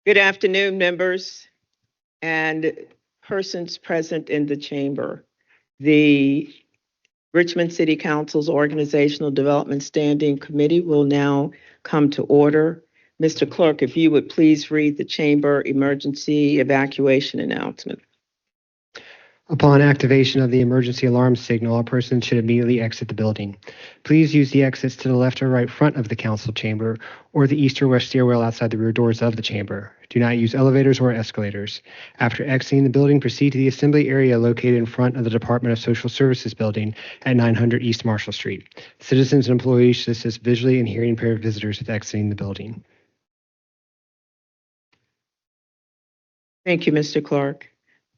Good afternoon, members and persons present in the chamber. The Richmond City Council's Organizational Development Standing Committee will now come to order. Mr. Clerk, if you would please read the chamber emergency evacuation announcement. Upon activation of the emergency alarm signal, a person should immediately exit the building. Please use the exits to the left or right front of the council chamber or the east or west stairwell outside the rear doors of the chamber. Do not use elevators or escalators. After exiting the building, proceed to the assembly area located in front of the Department of Social Services building at 900 East Marshall Street. Citizens and employees should assist visually and hearing impaired visitors with exiting the building. Thank you, Mr. Clark.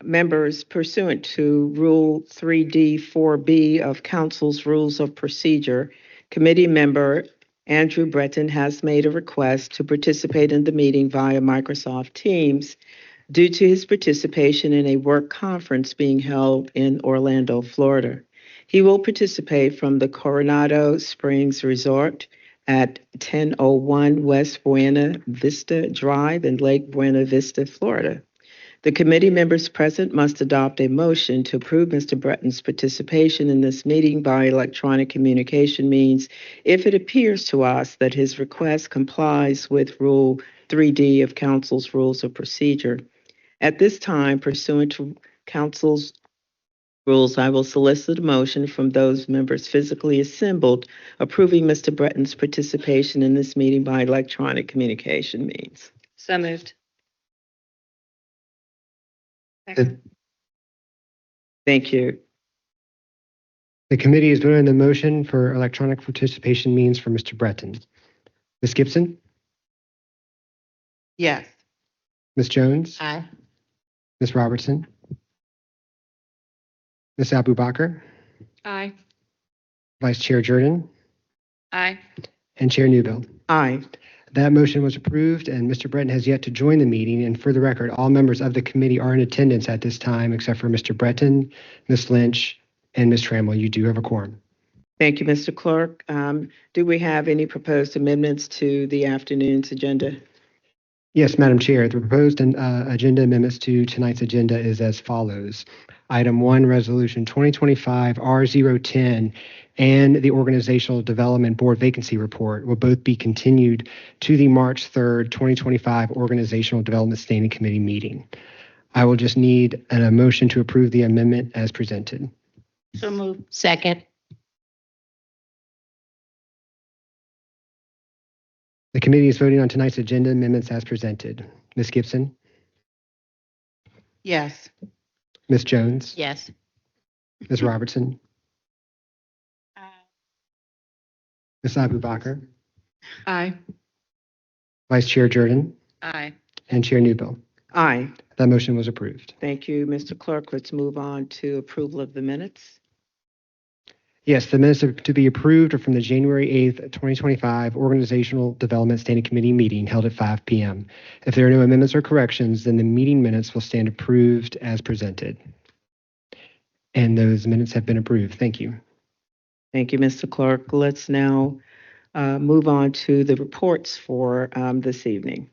Members, pursuant to Rule 3D4B of Council's Rules of Procedure, committee member Andrew Breton has made a request to participate in the meeting via Microsoft Teams due to his participation in a work conference being held in Orlando, Florida. He will participate from the Coronado Springs Resort at 1001 West Buena Vista Drive in Lake Buena Vista, Florida. The committee members present must adopt a motion to approve Mr. Breton's participation in this meeting by electronic communication means if it appears to us that his request complies with Rule 3D of Council's Rules of Procedure. At this time, pursuant to Council's rules, I will solicit a motion from those members physically assembled approving Mr. Breton's participation in this meeting by electronic communication means. So moved. Thank you. The committee is voting on the motion for electronic participation means for Mr. Breton. Ms. Gibson? Yes. Ms. Jones? Aye. Ms. Robertson? Ms. Abubakar? Aye. Vice Chair Jordan? Aye. And Chair Newbill? Aye. That motion was approved, and Mr. Breton has yet to join the meeting. And for the record, all members of the committee are in attendance at this time, except for Mr. Breton, Ms. Lynch, and Ms. Trammell. You do have a quorum. Thank you, Mr. Clerk. Do we have any proposed amendments to the afternoon's agenda? Yes, Madam Chair. The proposed agenda amendments to tonight's agenda is as follows. Item 1, Resolution 2025 R010 and the Organizational Development Board Vacancy Report will both be continued to the March 3rd, 2025 Organizational Development Standing Committee meeting. I will just need a motion to approve the amendment as presented. So moved. Second. The committee is voting on tonight's agenda amendments as presented. Ms. Gibson? Yes. Ms. Jones? Yes. Ms. Robertson? Ms. Abubakar? Aye. Vice Chair Jordan? Aye. And Chair Newbill? Aye. That motion was approved. Thank you, Mr. Clerk. Let's move on to approval of the minutes. Yes, the minutes to be approved are from the January 8th, 2025 Organizational Development Standing Committee meeting held at 5 p.m. If there are no amendments or corrections, then the meeting minutes will stand approved as presented. And those minutes have been approved. Thank you. Thank you, Mr. Clerk. Let's now move on to the reports for this evening.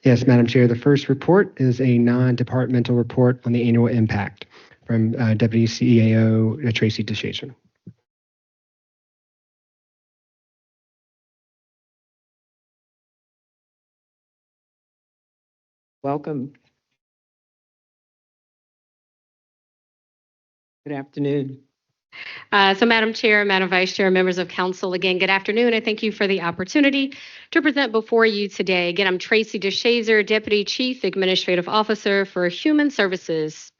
Yes, Madam Chair, the first report is a non-departmental report on the annual impact from Deputy CEO Tracy DeShazer. Welcome. Good afternoon. So Madam Chair, Madam Vice Chair, members of council, again, good afternoon. I thank you for the opportunity to present before you today. Again, I'm Tracy DeShazer, Deputy Chief Administrative Officer for Human Services.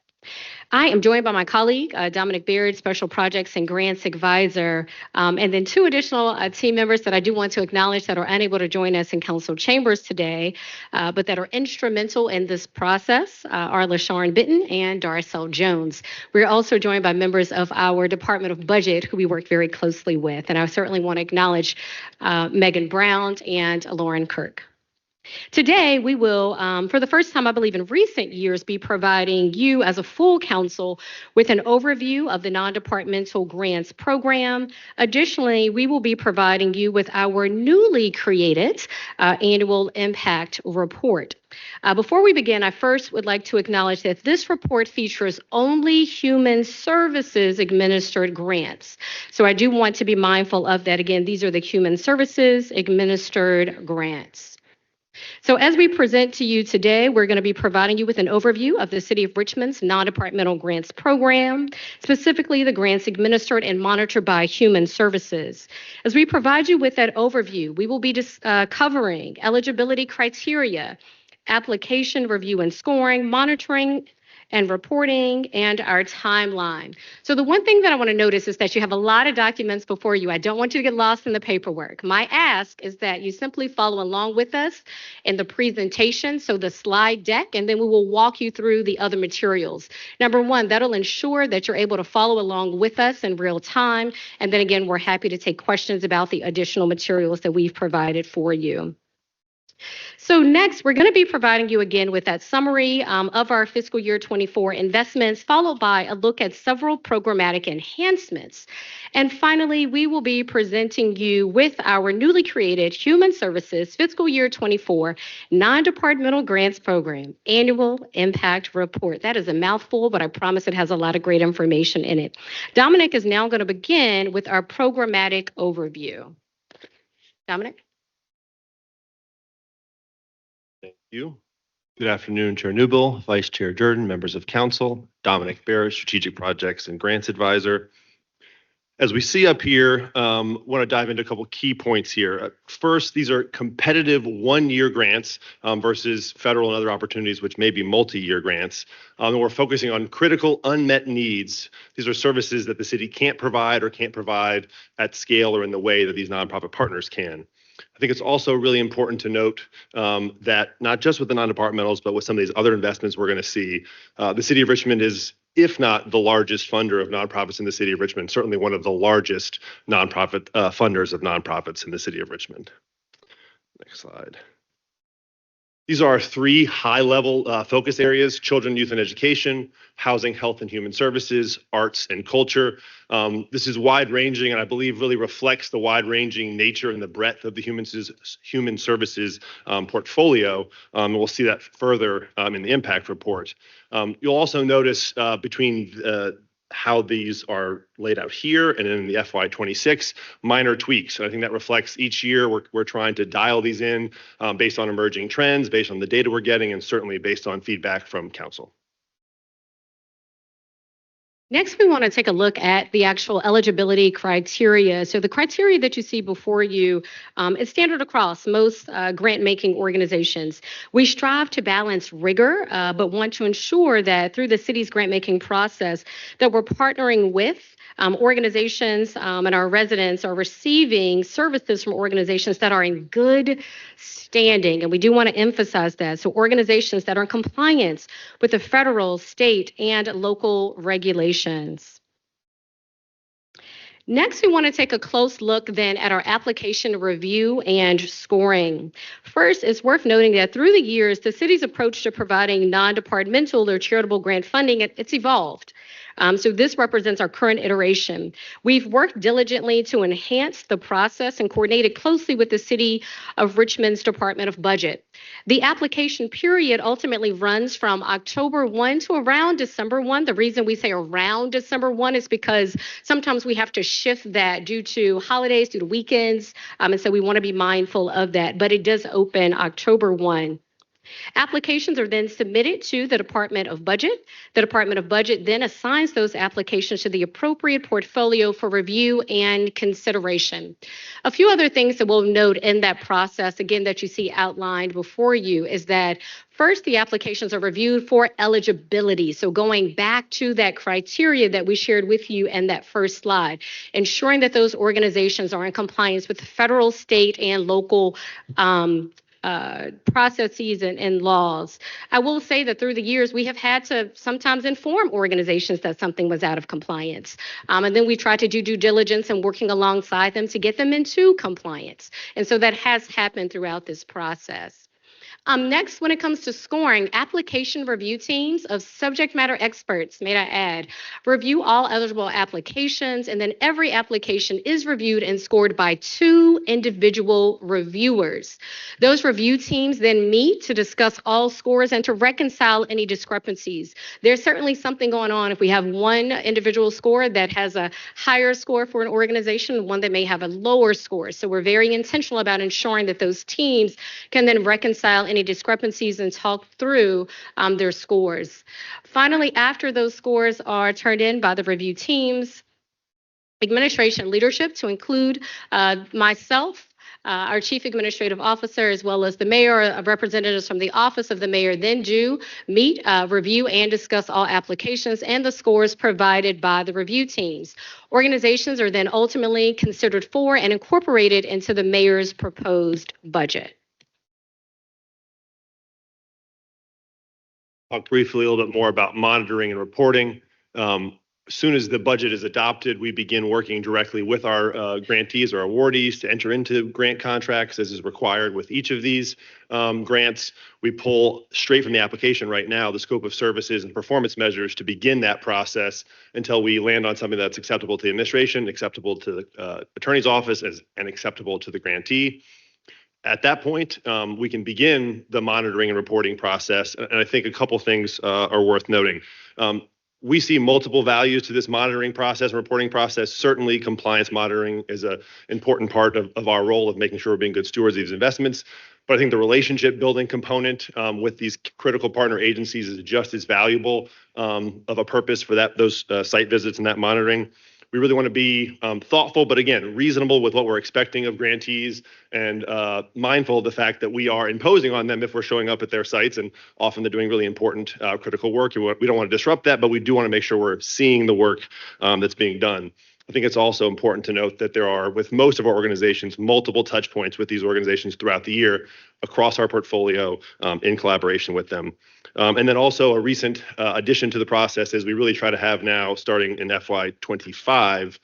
I am joined by my colleague, Dominic Beard, Special Projects and Grants Advisor, and then two additional team members that I do want to acknowledge that are unable to join us in council chambers today, but that are instrumental in this process, are LaShawn Bitton and Darcel Jones. We're also joined by members of our Department of Budget, who we work very closely with, and I certainly want to acknowledge Megan Brown and Lauren Kirk. Today, we will, for the first time, I believe, in recent years, be providing you as a full council with an overview of the non-departmental grants program. Additionally, we will be providing you with our newly created annual impact report. Before we begin, I first would like to acknowledge that this report features only human services administered grants. So I do want to be mindful of that. Again, these are the human services administered grants. So as we present to you today, we're going to be providing you with an overview of the City of Richmond's non-departmental grants program, specifically the grants administered and monitored by Human Services. As we provide you with that overview, we will be covering eligibility criteria, application review and scoring, monitoring and reporting, and our timeline. So the one thing that I want to notice is that you have a lot of documents before you. I don't want you to get lost in the paperwork. My ask is that you simply follow along with us in the presentation, so the slide deck, and then we will walk you through the other materials. Number one, that'll ensure that you're able to follow along with us in real time. And then again, we're happy to take questions about the additional materials that we've provided for you. So next, we're going to be providing you again with that summary of our fiscal year 24 investments, followed by a look at several programmatic enhancements. And finally, we will be presenting you with our newly created Human Services fiscal year 24 non-departmental grants program annual impact report. That is a mouthful, but I promise it has a lot of great information in it. Dominic is now going to begin with our programmatic overview. Dominic? Thank you. Good afternoon, Chair Newbill, Vice Chair Durden, members of council, Dominic Barrett, Strategic Projects and Grants Advisor. As we see up here, want to dive into a couple key points here. First, these are competitive one-year grants versus federal and other opportunities, which may be multi-year grants. And we're focusing on critical unmet needs. These are services that the city can't provide or can't provide at scale or in the way that these nonprofit partners can. I think it's also really important to note that not just with the non-departmentals, but with some of these other investments we're going to see, the city of Richmond is, if not the largest funder of nonprofits in the city of Richmond, certainly one of the largest nonprofit funders of nonprofits in the city of Richmond. Next slide. These are our three high-level focus areas: children, youth, and education, housing, health, and human services, arts, and culture. This is wide-ranging, and I believe really reflects the wide-ranging nature and the breadth of the human services portfolio. And we'll see that further in the impact report. You'll also notice between how these are laid out here and in the FY26 minor tweaks. I think that reflects each year we're trying to dial these in based on emerging trends, based on the data we're getting, and certainly based on feedback from council. Next, we want to take a look at the actual eligibility criteria. So the criteria that you see before you is standard across most grant-making organizations. We strive to balance rigor, but want to ensure that through the city's grant-making process that we're partnering with organizations and our residents are receiving services from organizations that are in good standing, and we do want to emphasize that. So organizations that are in compliance with the federal, state, and local regulations. Next, we want to take a close look then at our application review and scoring. First, it's worth noting that through the years, the city's approach to providing non-departmental or charitable grant funding, it's evolved. So this represents our current iteration. We've worked diligently to enhance the process and coordinated closely with the City of Richmond's Department of Budget. The application period ultimately runs from October 1 to around December 1. The reason we say around December 1 is because sometimes we have to shift that due to holidays, due to weekends, and so we want to be mindful of that. But it does open October 1. Applications are then submitted to the Department of Budget. The Department of Budget then assigns those applications to the appropriate portfolio for review and consideration. A few other things that we'll note in that process, again, that you see outlined before you, is that first, the applications are reviewed for eligibility. So going back to that criteria that we shared with you in that first slide, ensuring that those organizations are in compliance with the federal, state, and local processes and laws. I will say that through the years, we have had to sometimes inform organizations that something was out of compliance. And then we try to do due diligence and working alongside them to get them into compliance. And so that has happened throughout this process. Next, when it comes to scoring, application review teams of subject matter experts, may I add, review all eligible applications, and then every application is reviewed and scored by 2 individual reviewers. Those review teams then meet to discuss all scores and to reconcile any discrepancies. There's certainly something going on if we have one individual score that has a higher score for an organization and one that may have a lower score. So we're very intentional about ensuring that those teams can then reconcile any discrepancies and talk through their scores. Finally, after those scores are turned in by the review teams, administration leadership, to include myself, our chief administrative officer, as well as the mayor, representatives from the office of the mayor, then do meet, review, and discuss all applications and the scores provided by the review teams. Organizations are then ultimately considered for and incorporated into the mayor's proposed budget. Talk briefly a little bit more about monitoring and reporting. As soon as the budget is adopted, we begin working directly with our grantees or awardees to enter into grant contracts as is required with each of these grants. We pull straight from the application right now the scope of services and performance measures to begin that process until we land on something that's acceptable to the administration, acceptable to the attorney's office, and acceptable to the grantee. At that point, we can begin the monitoring and reporting process. And I think a couple things are worth noting. We see multiple values to this monitoring process and reporting process. Certainly, compliance monitoring is an important part of our role of making sure we're being good stewards of these investments. But I think the relationship building component with these critical partner agencies is just as valuable of a purpose for those site visits and that monitoring. We really want to be thoughtful, but again, reasonable with what we're expecting of grantees and mindful of the fact that we are imposing on them if we're showing up at their sites, and often they're doing really important critical work. And we don't want to disrupt that, but we do want to make sure we're seeing the work that's being done. I think it's also important to note that there are, with most of our organizations, multiple touch points with these organizations throughout the year across our portfolio in collaboration with them. And then also a recent addition to the process is we really try to have now, starting in FY25,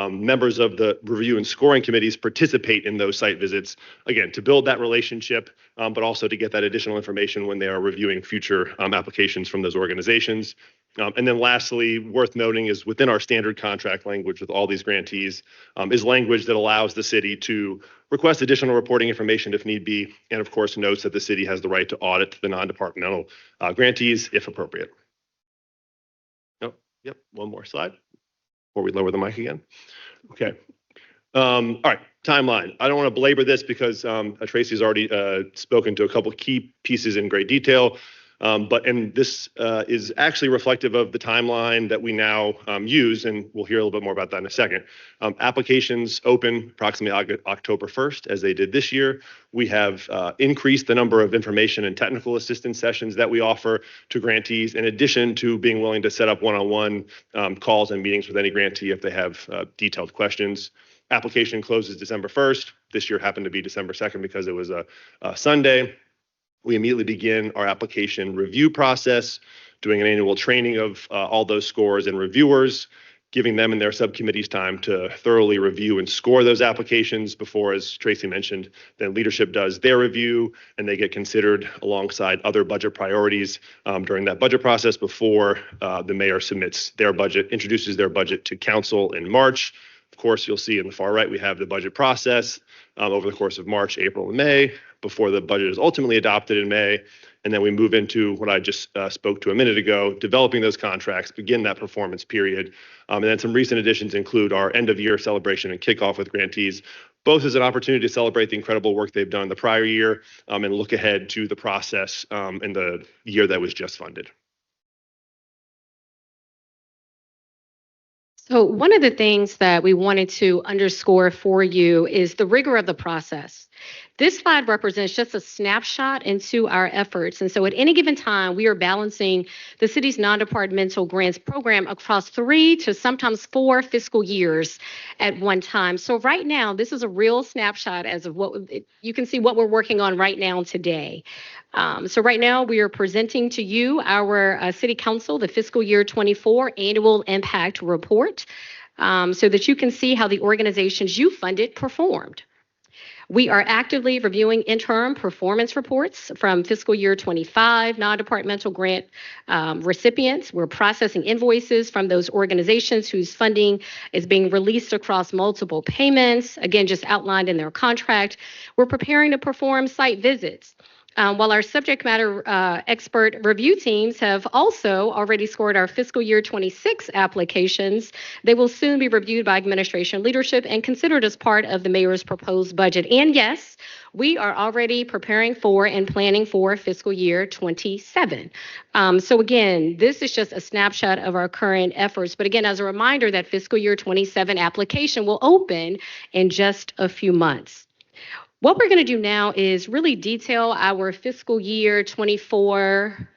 members of the review and scoring committees participate in those site visits, again, to build that relationship, but also to get that additional information when they are reviewing future applications from those organizations. And then lastly, worth noting is within our standard contract language with all these grantees is language that allows the city to request additional reporting information if need be, and of course notes that the city has the right to audit the non-departmental grantees if appropriate. Oh, yep, one more slide before we lower the mic again. Okay. All right, timeline. I don't want to belabor this because Tracy's already spoken to a couple key pieces in great detail. But this is actually reflective of the timeline that we now use, and we'll hear a little bit more about that in a second. Applications open approximately October 1st, as they did this year. We have increased the number of information and technical assistance sessions that we offer to grantees, in addition to being willing to set up one-on-one calls and meetings with any grantee if they have detailed questions. Application closes December 1st. This year happened to be December 2nd because it was a Sunday. We immediately begin our application review process, doing an annual training of all those scores and reviewers, giving them and their subcommittees time to thoroughly review and score those applications before, as Tracy mentioned, then leadership does their review and they get considered alongside other budget priorities during that budget process before the mayor submits their budget, introduces their budget to council in March. Of course, you'll see in the far right, we have the budget process over the course of March, April, and May before the budget is ultimately adopted in May. And then we move into what I just spoke to a minute ago, developing those contracts, begin that performance period. And then some recent additions include our end of year celebration and kickoff with grantees, both as an opportunity to celebrate the incredible work they've done the prior year and look ahead to the process in the year that was just funded. So one of the things that we wanted to underscore for you is the rigor of the process. This slide represents just a snapshot into our efforts. And so at any given time, we are balancing the city's non-departmental grants program across 3 to sometimes 4 fiscal years at one time. So right now, this is a real snapshot as of what you can see what we're working on right now today. So right now, we are presenting to you our City Council, the fiscal year 24 annual impact report, so that you can see how the organizations you funded performed. We are actively reviewing interim performance reports from fiscal year 25 non-departmental grant recipients. We're processing invoices from those organizations whose funding is being released across multiple payments, again, just outlined in their contract. We're preparing to perform site visits. While our subject matter expert review teams have also already scored our fiscal year 26 applications, they will soon be reviewed by administration leadership and considered as part of the mayor's proposed budget. And yes, we are already preparing for and planning for fiscal year 27. So again, this is just a snapshot of our current efforts. But again, as a reminder, that fiscal year 27 application will open in just a few months. What we're going to do now is really detail our fiscal year 24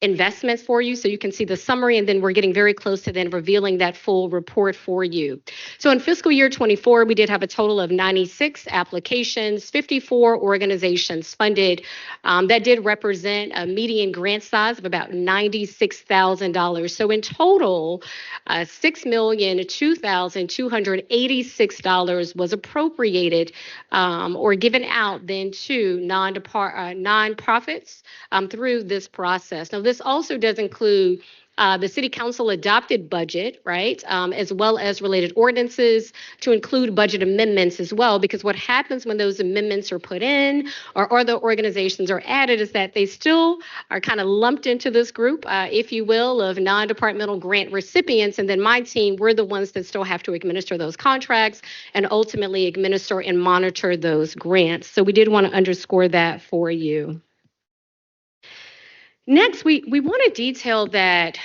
investments for you so you can see the summary, and then we're getting very close to then revealing that full report for you. So in fiscal year 24, we did have a total of 96 applications, 54 organizations funded. That did represent a median grant size of about $96,000. So in total, $6,002,286 was appropriated or given out then to nonprofits through this process. Now, this also does include the city council adopted budget, right, as well as related ordinances, to include budget amendments as well, because what happens when those amendments are put in or other organizations are added is that they still are kind of lumped into this group, if you will, of non-departmental grant recipients. And then my team, we're the ones that still have to administer those contracts and ultimately administer and monitor those grants. So we did want to underscore that for you. Next, we want to detail that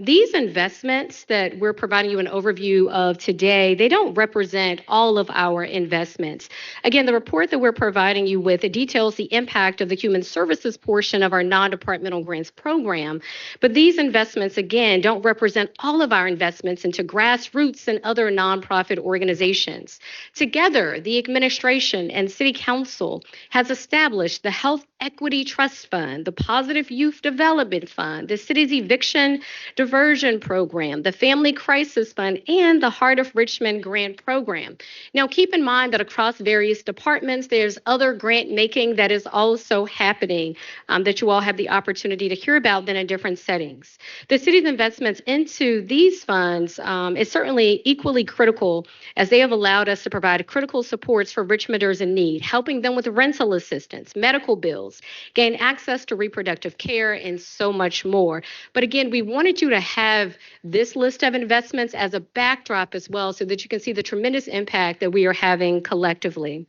these investments that we're providing you an overview of today, they don't represent all of our investments. Again, the report that we're providing you with, it details the impact of the human services portion of our non-departmental grants program. But these investments, again, don't represent all of our investments into grassroots and other nonprofit organizations. Together, the administration and city council has established the Health Equity Trust Fund, the Positive Youth Development Fund, the city's eviction diversion program, the Family Crisis Fund, and the Heart of Richmond grant program. Now, keep in mind that across various departments, there's other grant making that is also happening that you all have the opportunity to hear about then in different settings. The city's investments into these funds is certainly equally critical, as they have allowed us to provide critical supports for Richmonders in need, helping them with rental assistance, medical bills, gain access to reproductive care, and so much more. But again, we wanted you to have this list of investments as a backdrop as well, so that you can see the tremendous impact that we are having collectively.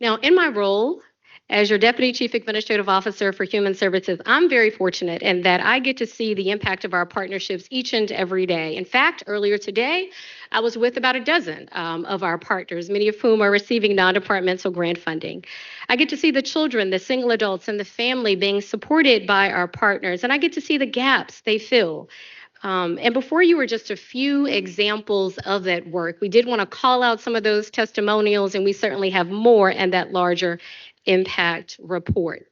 Now, in my role as your Deputy Chief Administrative Officer for Human Services, I'm very fortunate in that I get to see the impact of our partnerships each and every day. In fact, earlier today, I was with about a dozen of our partners, many of whom are receiving non-departmental grant funding. I get to see the children, the single adults, and the family being supported by our partners, and I get to see the gaps they fill. And before you were just a few examples of that work, we did want to call out some of those testimonials, and we certainly have more in that larger impact report.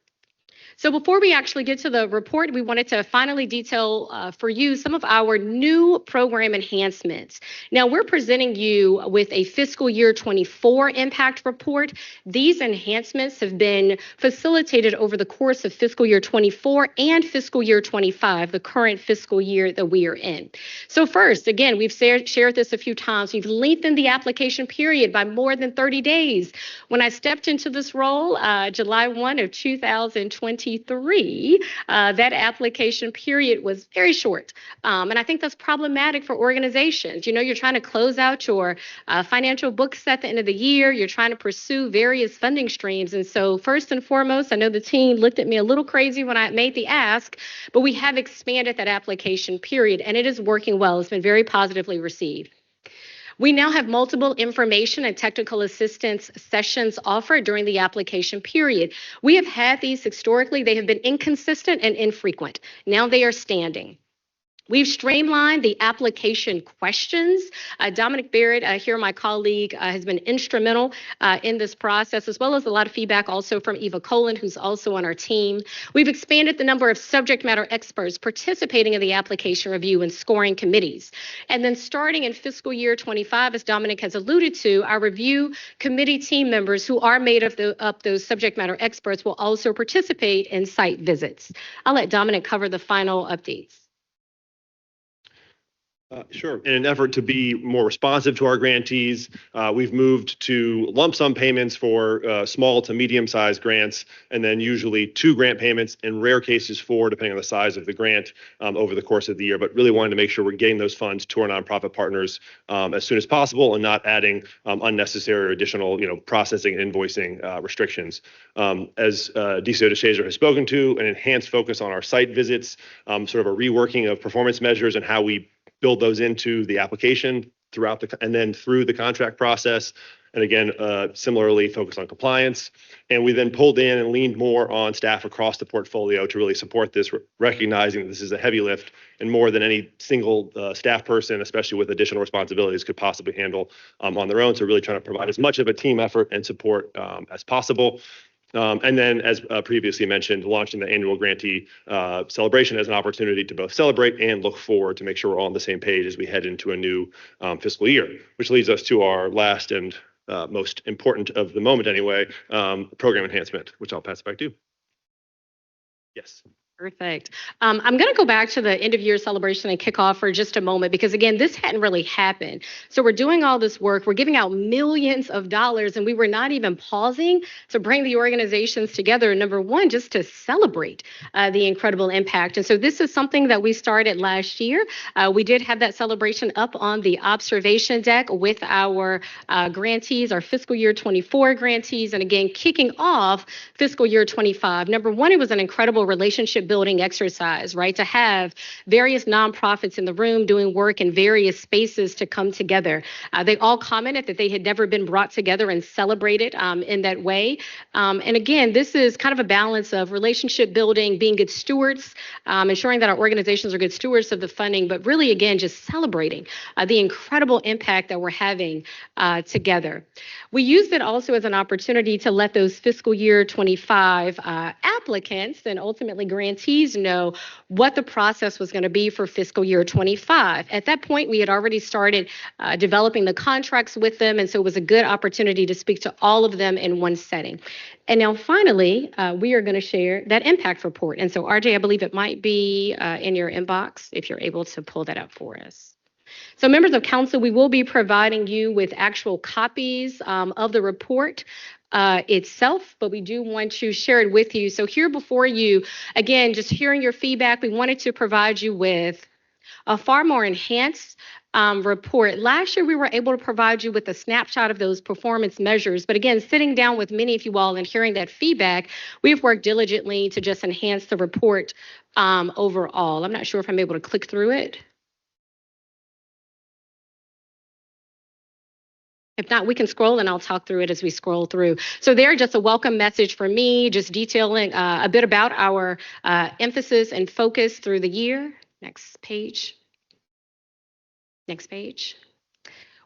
So before we actually get to the report, we wanted to finally detail for you some of our new program enhancements. Now, we're presenting you with a fiscal year 24 impact report. These enhancements have been facilitated over the course of fiscal year 24 and fiscal year 25, the current fiscal year that we are in. So first, again, we've shared this a few times. We've lengthened the application period by more than 30 days. When I stepped into this role, July 1 of 2023, that application period was very short. And I think that's problematic for organizations. You know, you're trying to close out your financial books at the end of the year. You're trying to pursue various funding streams. And so first and foremost, I know the team looked at me a little crazy when I made the ask, but we have expanded that application period, and it is working well. It's been very positively received. We now have multiple information and technical assistance sessions offered during the application period. We have had these historically. They have been inconsistent and infrequent. Now they are standing. We've streamlined the application questions. Dominic Barrett, here my colleague, has been instrumental in this process, as well as a lot of feedback also from Eva Colan, who's also on our team. We've expanded the number of subject matter experts participating in the application review and scoring committees. And then starting in fiscal year 25, as Dominic has alluded to, our review committee team members who are made up those subject matter experts will also participate in site visits. I'll let Dominic cover the final updates. Sure. In an effort to be more responsive to our grantees, we've moved to lump sum payments for small to medium-sized grants, and then usually 2 grant payments, in rare cases 4, depending on the size of the grant over the course of the year. But really wanted to make sure we're getting those funds to our nonprofit partners as soon as possible and not adding unnecessary or additional, processing and invoicing restrictions. As DCO DeShazer has spoken to, an enhanced focus on our site visits, sort of a reworking of performance measures and how we build those into the application and then through the contract process. And again, similarly focused on compliance. And we then pulled in and leaned more on staff across the portfolio to really support this, recognizing that this is a heavy lift and more than any single staff person, especially with additional responsibilities, could possibly handle on their own. So really trying to provide as much of a team effort and support as possible. And then, as previously mentioned, launching the annual grantee celebration as an opportunity to both celebrate and look forward to make sure we're all on the same page as we head into a new fiscal year, which leads us to our last and most important of the moment anyway, program enhancement, which I'll pass it back to you. Yes. Perfect. I'm going to go back to the end of year celebration and kick off for just a moment, because again, this hadn't really happened. So we're doing all this work, we're giving out millions of dollars, and we were not even pausing to bring the organizations together. Number one, just to celebrate the incredible impact. And so this is something that we started last year. We did have that celebration up on the observation deck with our grantees, our fiscal year 24 grantees, and again, kicking off fiscal year 25. Number one, it was an incredible relationship building exercise, right? To have various nonprofits in the room doing work in various spaces to come together. They all commented that they had never been brought together and celebrated in that way. And again, this is kind of a balance of relationship building, being good stewards, ensuring that our organizations are good stewards of the funding, but really, again, just celebrating the incredible impact that we're having together. We used it also as an opportunity to let those fiscal year 25 applicants and ultimately grantees know what the process was going to be for fiscal year 25. At that point, we had already started developing the contracts with them, and so it was a good opportunity to speak to all of them in one setting. And now finally, we are going to share that impact report. And so RJ, I believe it might be in your inbox if you're able to pull that up for us. So members of council, we will be providing you with actual copies of the report itself, but we do want to share it with you. So here before you, again, just hearing your feedback, we wanted to provide you with a far more enhanced report. Last year, we were able to provide you with a snapshot of those performance measures. But again, sitting down with many of you all and hearing that feedback, we've worked diligently to just enhance the report overall. I'm not sure if I'm able to click through it. If not, we can scroll and I'll talk through it as we scroll through. So there, just a welcome message for me, just detailing a bit about our emphasis and focus through the year. Next page. Next page.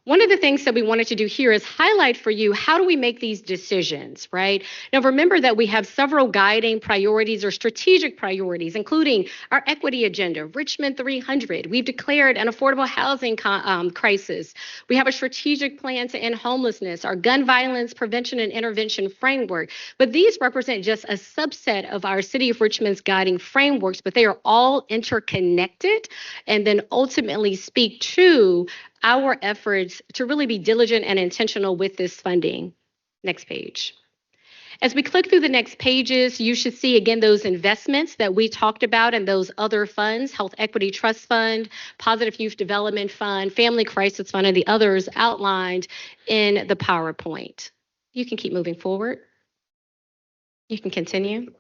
One of the things that we wanted to do here is highlight for you, how do we make these decisions, right? Now, remember that we have several guiding priorities or strategic priorities, including our equity agenda, Richmond 300. We've declared an affordable housing crisis. We have a strategic plan to end homelessness, our gun violence prevention and intervention framework. But these represent just a subset of our City of Richmond's guiding frameworks, but they are all interconnected and then ultimately speak to our efforts to really be diligent and intentional with this funding. Next page. As we click through the next pages, you should see again those investments that we talked about and those other funds, Health Equity Trust Fund, Positive Youth Development Fund, Family Crisis Fund, and the others outlined in the PowerPoint. You can keep moving forward. You can continue.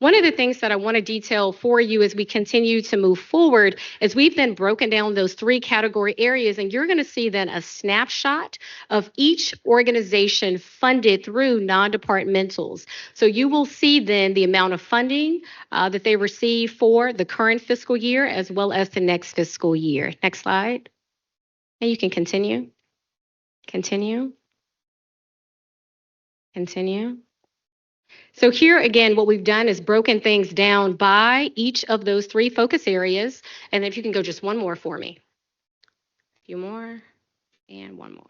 One of the things that I want to detail for you as we continue to move forward is we've then broken down those 3 category areas, and you're going to see then a snapshot of each organization funded through non-departmentals. So you will see then the amount of funding that they receive for the current fiscal year as well as the next fiscal year. Next slide. And you can continue. Continue. Continue. So here again, what we've done is broken things down by each of those 3 focus areas. And if you can go just one more for me. A few more and one more.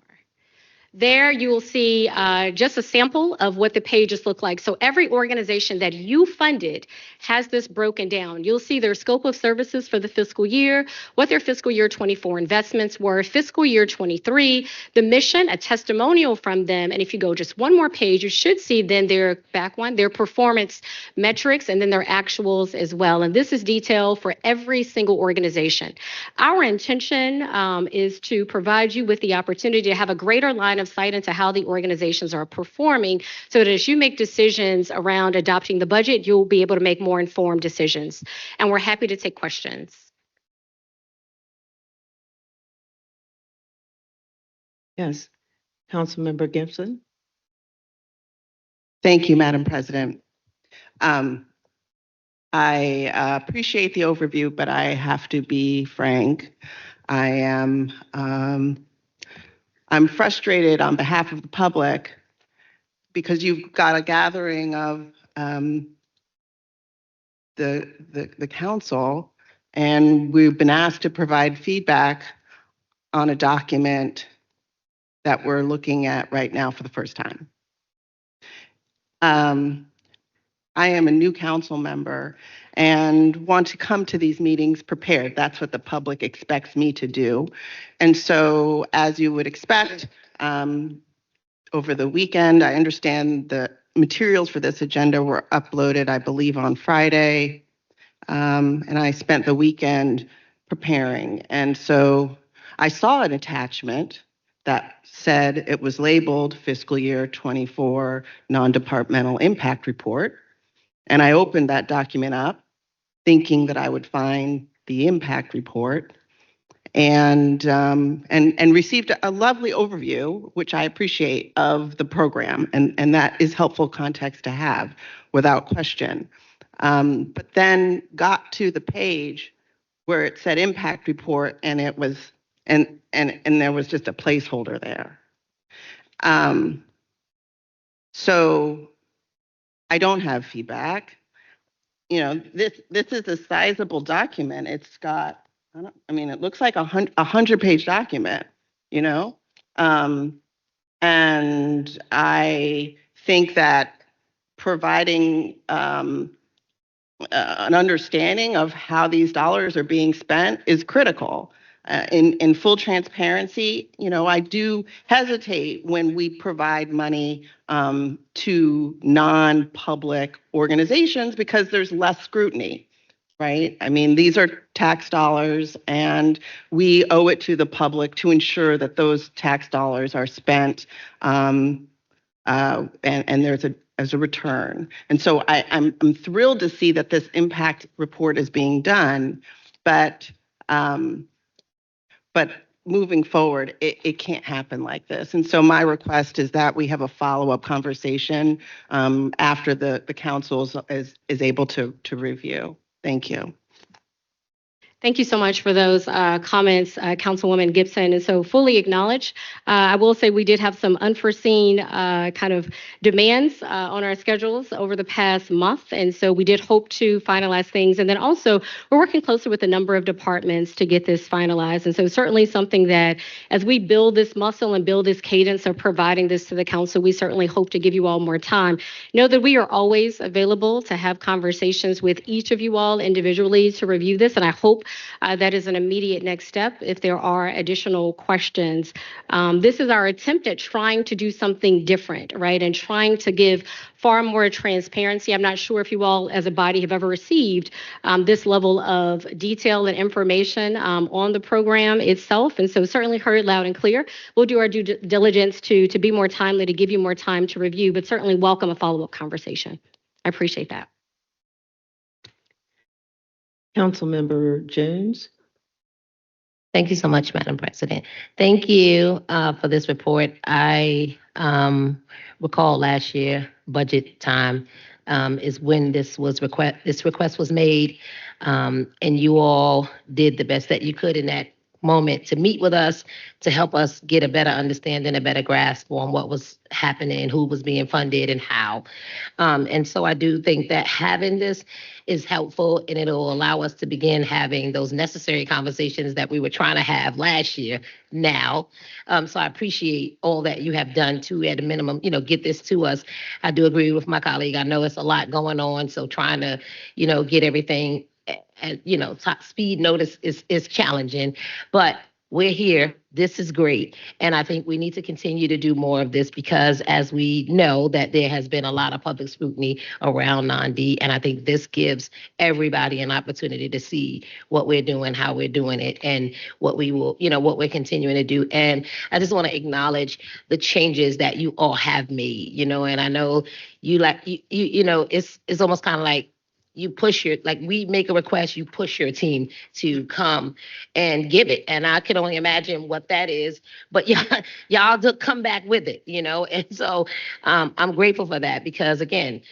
There you will see just a sample of what the pages look like. So every organization that you funded has this broken down. You'll see their scope of services for the fiscal year, what their fiscal year 24 investments were, fiscal year 23, the mission, a testimonial from them. And if you go just one more page, you should see then their back one, their performance metrics, and then their actuals as well. And this is detail for every single organization. Our intention is to provide you with the opportunity to have a greater line of sight into how the organizations are performing so that as you make decisions around adopting the budget, you'll be able to make more informed decisions. And we're happy to take questions. Yes. Councilmember Gibson? Thank you, Madam President. I appreciate the overview, but I have to be frank. I'm frustrated on behalf of the public because you've got a gathering of the council, and we've been asked to provide feedback on a document that we're looking at right now for the first time. I am a new council member and want to come to these meetings prepared. That's what the public expects me to do. And so, as you would expect, over the weekend, I understand the materials for this agenda were uploaded, I believe, on Friday. And I spent the weekend preparing. And so I saw an attachment that said it was labeled fiscal year 24 non-departmental impact report. And I opened that document up thinking that I would find the impact report and received a lovely overview, which I appreciate, of the program. And that is helpful context to have without question. But then got to the page where it said impact report, and it was and there was just a placeholder there. So I don't have feedback. You know, this is a sizable document. It's got, it looks like a 100-page document, you know? And I think that providing an understanding of how these dollars are being spent is critical. In full transparency, you know, I do hesitate when we provide money to non-public organizations because there's less scrutiny, right? I mean, these are tax dollars, and we owe it to the public to ensure that those tax dollars are spent and there's a return. And so I'm thrilled to see that this impact report is being done, but moving forward, it can't happen like this. And so my request is that we have a follow-up conversation after the council is able to review. Thank you. Thank you so much for those comments, Councilwoman Gibson. And so fully acknowledge. I will say we did have some unforeseen kind of demands on our schedules over the past month. And so we did hope to finalize things. And then also we're working closely with a number of departments to get this finalized. And so certainly something that as we build this muscle and build this cadence of providing this to the council, we certainly hope to give you all more time. Know that we are always available to have conversations with each of you all individually to review this. And I hope that is an immediate next step if there are additional questions. This is our attempt at trying to do something different, right? And trying to give far more transparency. I'm not sure if you all as a body have ever received this level of detail and information on the program itself. And so certainly heard loud and clear. We'll do our due diligence to be more timely, to give you more time to review, but certainly welcome a follow-up conversation. I appreciate that. Councilmember Jones. Thank you so much, Madam President. Thank you for this report. I recall last year, budget time is when this request was made, and you all did the best that you could in that moment to meet with us, to help us get a better understanding, a better grasp on what was happening, who was being funded, and how. And so I do think that having this is helpful, and it'll allow us to begin having those necessary conversations that we were trying to have last year now. So I appreciate all that you have done to, at a minimum, get this to us. I do agree with my colleague. I know it's a lot going on, so trying to, get everything at, top speed notice is challenging, but we're here. This is great. And I think we need to continue to do more of this because as we know that there has been a lot of public scrutiny around non-D, and I think this gives everybody an opportunity to see what we're doing, how we're doing it, and what we will, what we're continuing to do. And I just want to acknowledge the changes that you all have made, and I know it's almost kind of like you push we make a request, you push your team to come and give it. And I can only imagine what that is, but y'all do come back with it, And so I'm grateful for that because again,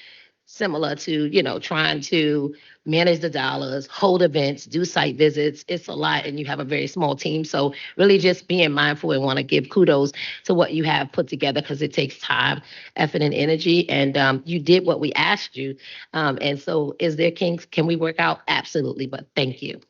similar to, trying to manage the dollars, hold events, do site visits. It's a lot and you have a very small team. So really just being mindful and want to give kudos to what you have put together because it takes time, effort, and energy. And you did what we asked you. And so is there kinks? Can we work out? Absolutely. But thank you.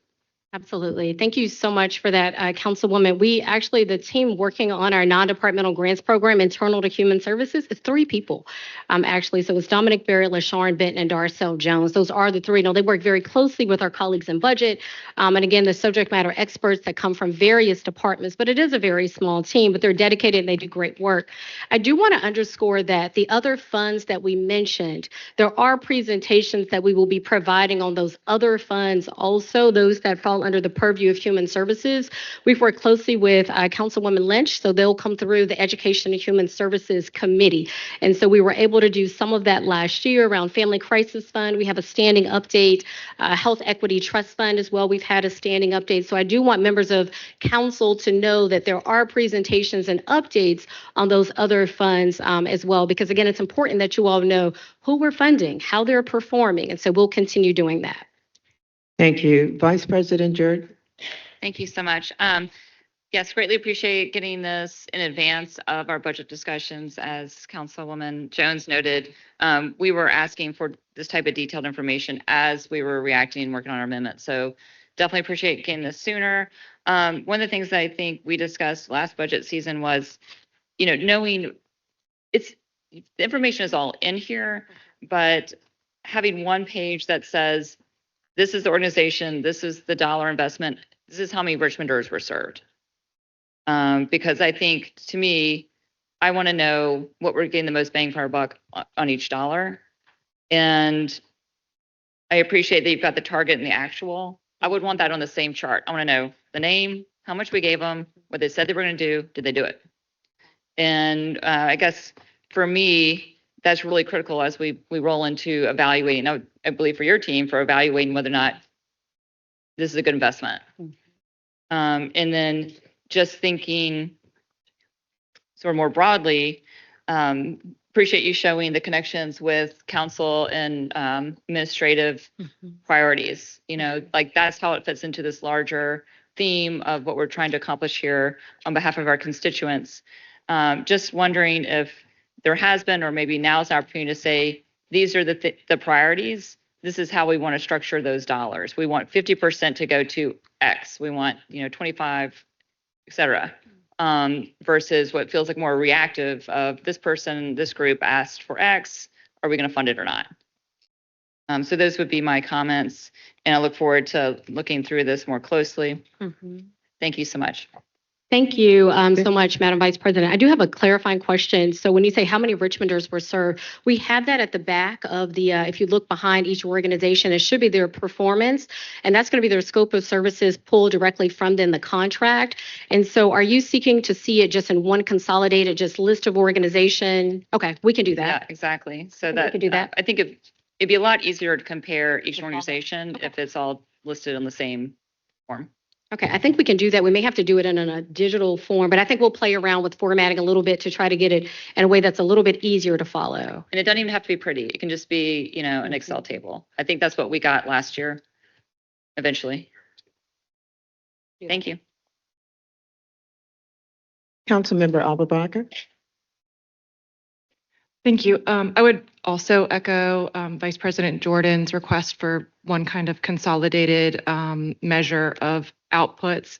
Absolutely. Thank you so much for that, Councilwoman. The team working on our non-departmental grants program, internal to human services, is 3 people, actually. So it's Dominic Berry, LaShawn Benton, and Darcel Jones. Those are the 3. Now, they work very closely with our colleagues in budget. And again, the subject matter experts that come from various departments, but it is a very small team, but they're dedicated and they do great work. I do want to underscore that the other funds that we mentioned, there are presentations that we will be providing on those other funds also, those that fall under the purview of human services. We've worked closely with Councilwoman Lynch, so they'll come through the Education and Human Services Committee. And so we were able to do some of that last year around Family Crisis Fund. We have a standing update, Health Equity Trust Fund as well. We've had a standing update. So I do want members of council to know that there are presentations and updates on those other funds as well, because again, it's important that you all know who we're funding, how they're performing. And so we'll continue doing that. Thank you. Vice President Jordan. Thank you so much. Yes, greatly appreciate getting this in advance of our budget discussions. As Councilwoman Jones noted, we were asking for this type of detailed information as we were reacting and working on our amendment. So definitely appreciate getting this sooner. One of the things that I think we discussed last budget season was, knowing the information is all in here, but having one page that says, this is the organization, this is the dollar investment, this is how many Richmonders were served. Because I think, to me, I want to know what we're getting the most bang for our buck on each dollar. And I appreciate that you've got the target and the actual. I would want that on the same chart. I want to know the name, how much we gave them, what they said they were going to do, did they do it? And I guess for me, that's really critical as we roll into evaluating. I believe for your team, for evaluating whether or not this is a good investment. And then just thinking sort of more broadly, appreciate you showing the connections with council and administrative priorities. That's how it fits into this larger theme of what we're trying to accomplish here on behalf of our constituents. Just wondering if there has been, or maybe now's the opportunity to say, these are the priorities. This is how we want to structure those dollars. We want 50% to go to X. We want, 25, et cetera, versus what feels like more reactive of this person, this group asked for X. Are we going to fund it or not? So those would be my comments, and I look forward to looking through this more closely. Thank you so much. Thank you so much, Madam Vice President. I do have a clarifying question. So when you say how many Richmonders were served, we have that at the back of the, if you look behind each organization, it should be their performance, and that's going to be their scope of services pulled directly from then the contract. And so are you seeking to see it just in one consolidated, just list of organization? Okay, we can do that. Yeah, exactly. So that we can do that. I think it'd be a lot easier to compare each organization if it's all listed on the same form. Okay, I think we can do that. We may have to do it in a digital form, but I think we'll play around with formatting a little bit to try to get it in a way that's a little bit easier to follow. And it doesn't even have to be pretty. It can just be, an Excel table. I think that's what we got last year, eventually. Thank you. Councilmember Abubakar. Thank you. I would also echo Vice President Jordan's request for one kind of consolidated measure of outputs.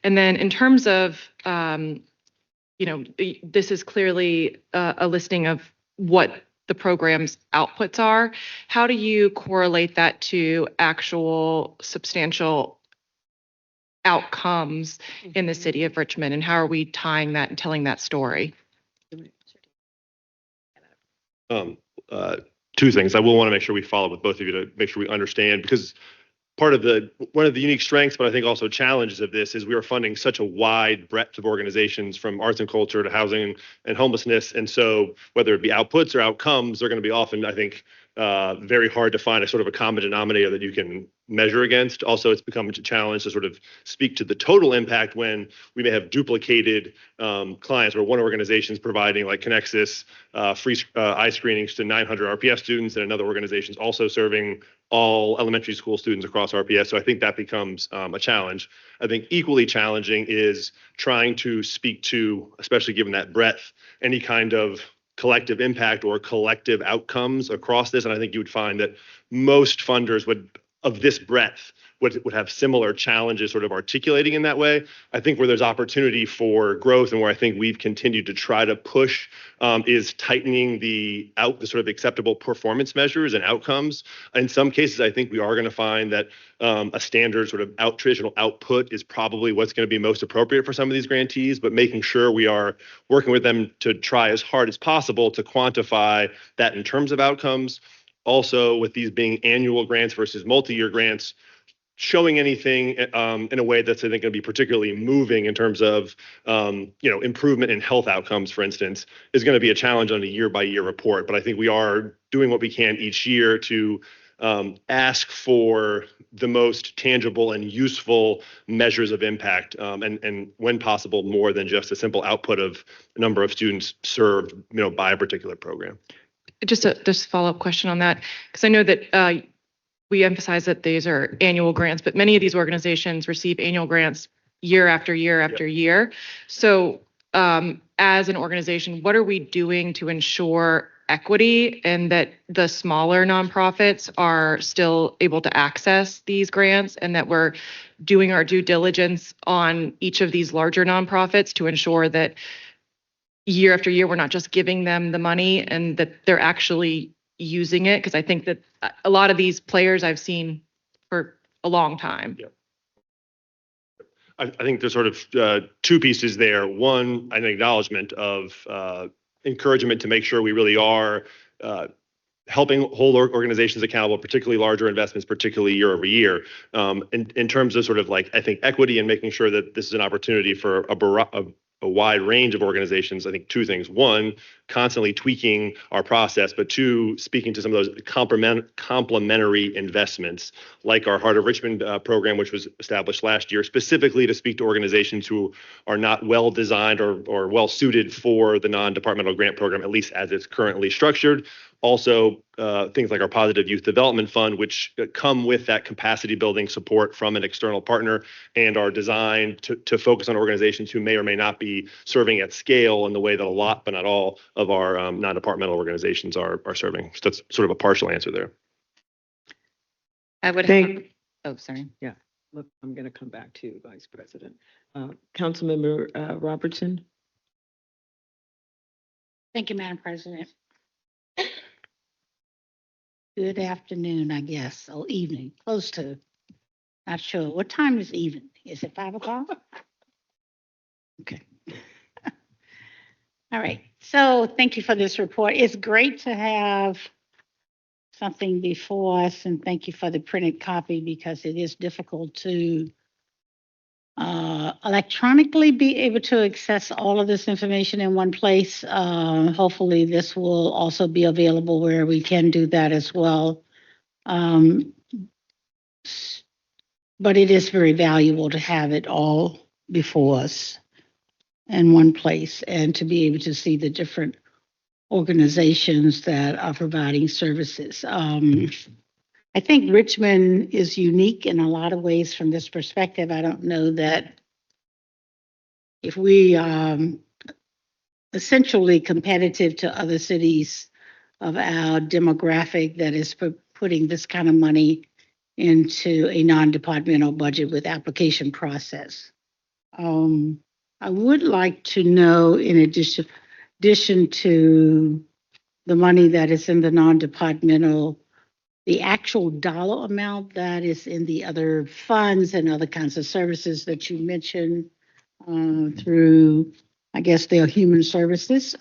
And then in terms of, this is clearly a listing of what the program's outputs are. How do you correlate that to actual substantial outcomes in the city of Richmond? And how are we tying that and telling that story? Two things. I will want to make sure we follow with both of you to make sure we understand, because one of the unique strengths, but I think also challenges of this is we are funding such a wide breadth of organizations, from arts and culture to housing and homelessness. And so whether it be outputs or outcomes, they're going to be often, I think, very hard to find a sort of a common denominator that you can measure against. Also, it's become a challenge to sort of speak to the total impact when we may have duplicated clients, where one organization's providing, like Connexus, free eye screenings to 900 RPS students, and another organization's also serving all elementary school students across RPS. So I think that becomes a challenge. I think equally challenging is trying to speak to, especially given that breadth, any kind of collective impact or collective outcomes across this. And I think you would find that most funders of this breadth would have similar challenges sort of articulating in that way. I think where there's opportunity for growth, and where I think we've continued to try to push, is tightening the sort of acceptable performance measures and outcomes. In some cases, I think we are going to find that a standard sort of traditional output is probably what's going to be most appropriate for some of these grantees, but making sure we are working with them to try as hard as possible to quantify that in terms of outcomes. Also, with these being annual grants versus multi-year grants, showing anything in a way that's, I think, going to be particularly moving in terms of improvement in health outcomes, for instance, is going to be a challenge on a year-by-year report. But I think we are doing what we can each year to ask for the most tangible and useful measures of impact, and when possible, more than just a simple output of the number of students served, by a particular program. Just a follow-up question on that, because I know that we emphasize that these are annual grants, but many of these organizations receive annual grants year after year after year. So as an organization, what are we doing to ensure equity and that the smaller nonprofits are still able to access these grants, and that we're doing our due diligence on each of these larger nonprofits to ensure that year after year, we're not just giving them the money and that they're actually using it? Because I think that a lot of these players I've seen for a long time. Yeah. I think there's sort of two pieces there. One, an acknowledgement of encouragement to make sure we really are helping hold organizations accountable, particularly larger investments, particularly year over year. In terms of sort of like, I think, equity and making sure that this is an opportunity for a wide range of organizations. I think two things: one, constantly tweaking our process, but two, speaking to some of those complementary investments, like our Heart of Richmond program, which was established last year specifically to speak to organizations who are not well designed or well suited for the non-departmental grant program, at least as it's currently structured. Also, things like our Positive Youth Development Fund, which come with that capacity building support from an external partner and are designed to focus on organizations who may or may not be serving at scale in the way that a lot, but not all, of our non-departmental organizations are serving. So that's sort of a partial answer there. I would Oh, sorry. Yeah, look, I'm going to come back to you, Vice President. Councilmember Robertson. Thank you, Madam President. Good afternoon, I guess, or evening, close to, not sure. What time is even? Is it 5 o'clock? Okay. All right. So thank you for this report. It's great to have something before us, and thank you for the printed copy, because it is difficult to electronically be able to access all of this information in one place. Hopefully this will also be available where we can do that as well. but it is very valuable to have it all before us in one place and to be able to see the different organizations that are providing services. I think Richmond is unique in a lot of ways from this perspective. I don't know that if we essentially competitive to other cities of our demographic that is putting this kind of money into a non-departmental budget with application process. I would like to know, in addition to the money that is in the non-departmental, the actual dollar amount that is in the other funds and other kinds of services that you mentioned through, I guess, their human services.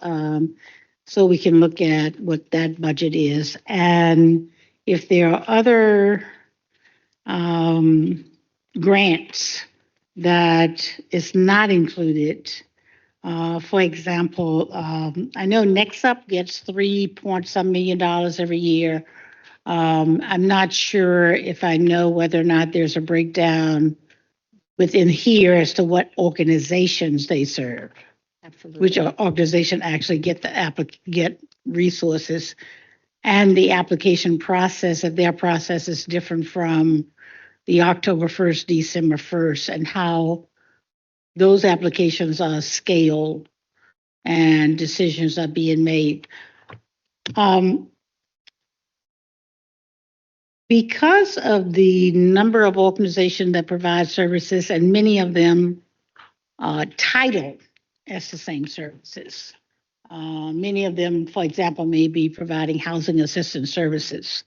So we can look at what that budget is. And if there are other grants that is not included. For example, I know Next Up gets $3 million every year. I'm not sure if I know whether or not there's a breakdown within here as to what organizations they serve. Absolutely. Which organization actually get resources, and the application process of their process is different from the October 1st, December 1st, and how those applications are scaled and decisions are being made. Because of the number of organizations that provide services, and many of them titled as the same services. Many of them, for example, may be providing housing assistance services.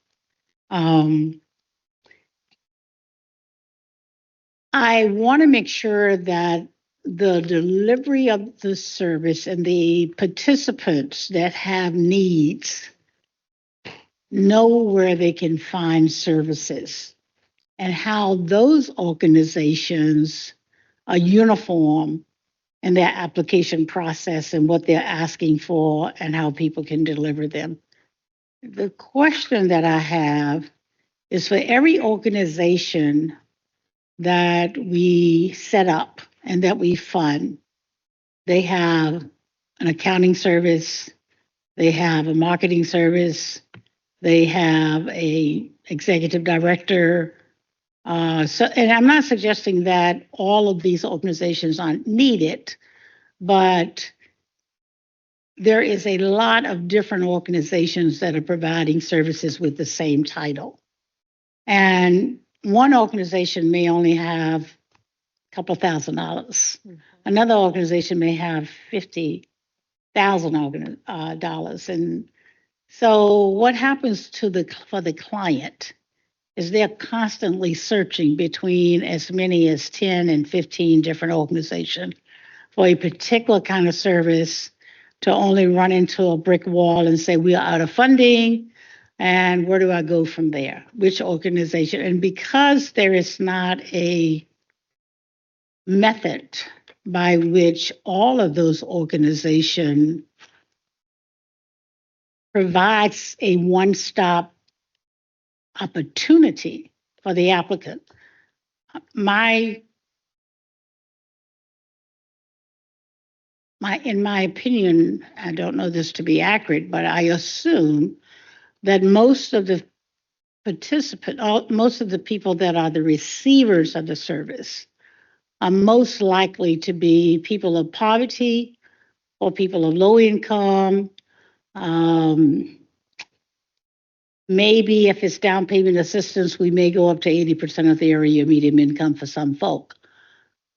I want to make sure that the delivery of the service and the participants that have needs know where they can find services and how those organizations are uniform in their application process and what they're asking for and how people can deliver them. The question that I have is, for every organization that we set up and that we fund, they have an accounting service, they have a marketing service, they have a executive director. And I'm not suggesting that all of these organizations aren't needed, but there is a lot of different organizations that are providing services with the same title. And one organization may only have a couple of $1,000. Mm-hmm. Another organization may have $50,000. And so what happens for the client is they're constantly searching between as many as 10 and 15 different organizations for a particular kind of service, to only run into a brick wall and say, we are out of funding, and where do I go from there? Which organization? And because there is not a method by which all of those organizations provides a one-stop opportunity for the applicant, in my opinion, I don't know this to be accurate, but I assume that most of the most of the people that are the receivers of the service are most likely to be people of poverty or people of low income. Maybe if it's down payment assistance, we may go up to 80% of the area median income for some folk.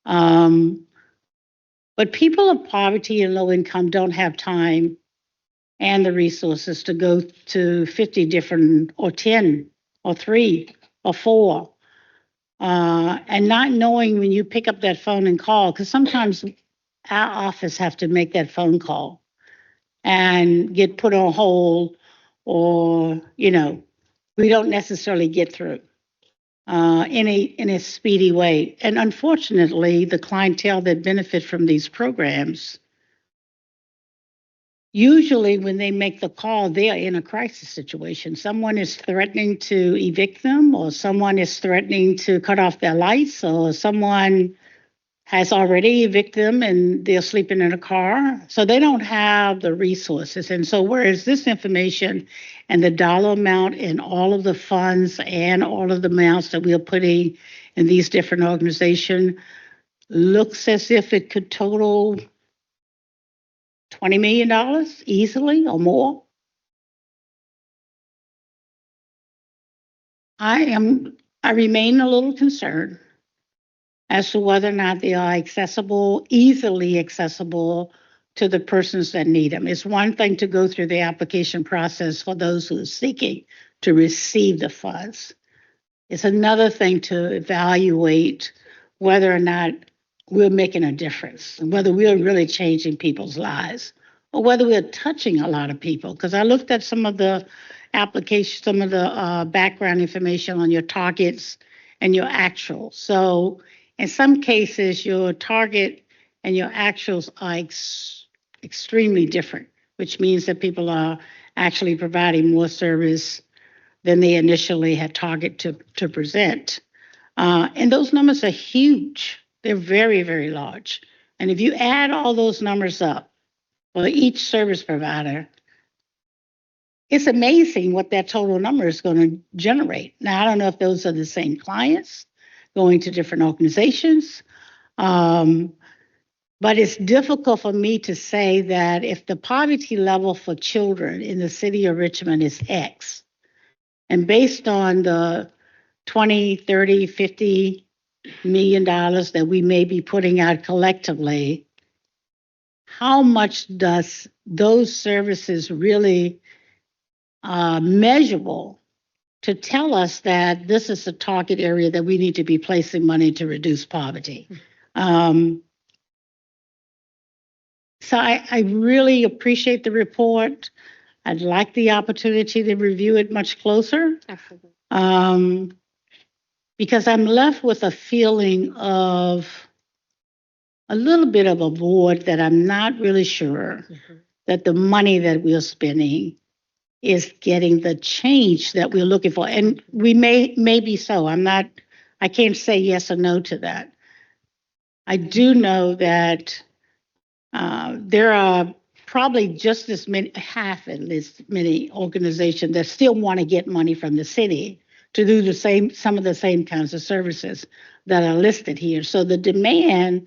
But people of poverty and low income don't have time and the resources to go to 50 different, or 10, or 3, or 4. And not knowing when you pick up that phone and call, because sometimes our office have to make that phone call and get put on hold, or, we don't necessarily get through in a speedy way. And unfortunately, the clientele that benefit from these programs usually when they make the call, they are in a crisis situation. Someone is threatening to evict them, or someone is threatening to cut off their lights, or someone has already evicted them and they're sleeping in a car. So they don't have the resources. And so whereas this information and the dollar amount and all of the funds and all of the amounts that we are putting in these different organizations looks as if it could total $20 million easily or more. I remain a little concerned as to whether or not they are easily accessible to the persons that need them. It's one thing to go through the application process for those who are seeking to receive the funds. It's another thing to evaluate whether or not we're making a difference, and whether we're really changing people's lives, or whether we're touching a lot of people. Because I looked at some of the applications, some of the background information on your targets and your actuals. So in some cases, your target and your actuals are extremely different, which means that people are actually providing more service than they initially had targeted to present. And those numbers are huge. They're very, very large. And if you add all those numbers up for each service provider, it's amazing what that total number is going to generate. Now, I don't know if those are the same clients going to different organizations, but it's difficult for me to say that if the poverty level for children in the city of Richmond is X, and based on the 20, 30, 50 million dollars that we may be putting out collectively, how much does those services really measurable to tell us that this is a target area that we need to be placing money to reduce poverty? So I really appreciate the report. I'd like the opportunity to review it much closer. Absolutely. Because I'm left with a feeling of a little bit of a void that I'm not really sure that the money that we're spending is getting the change that we're looking for. And we may be so. I can't say yes or no to that. I do know that there are probably just as many, half at least, many organizations that still want to get money from the city to do some of the same kinds of services that are listed here. So the demand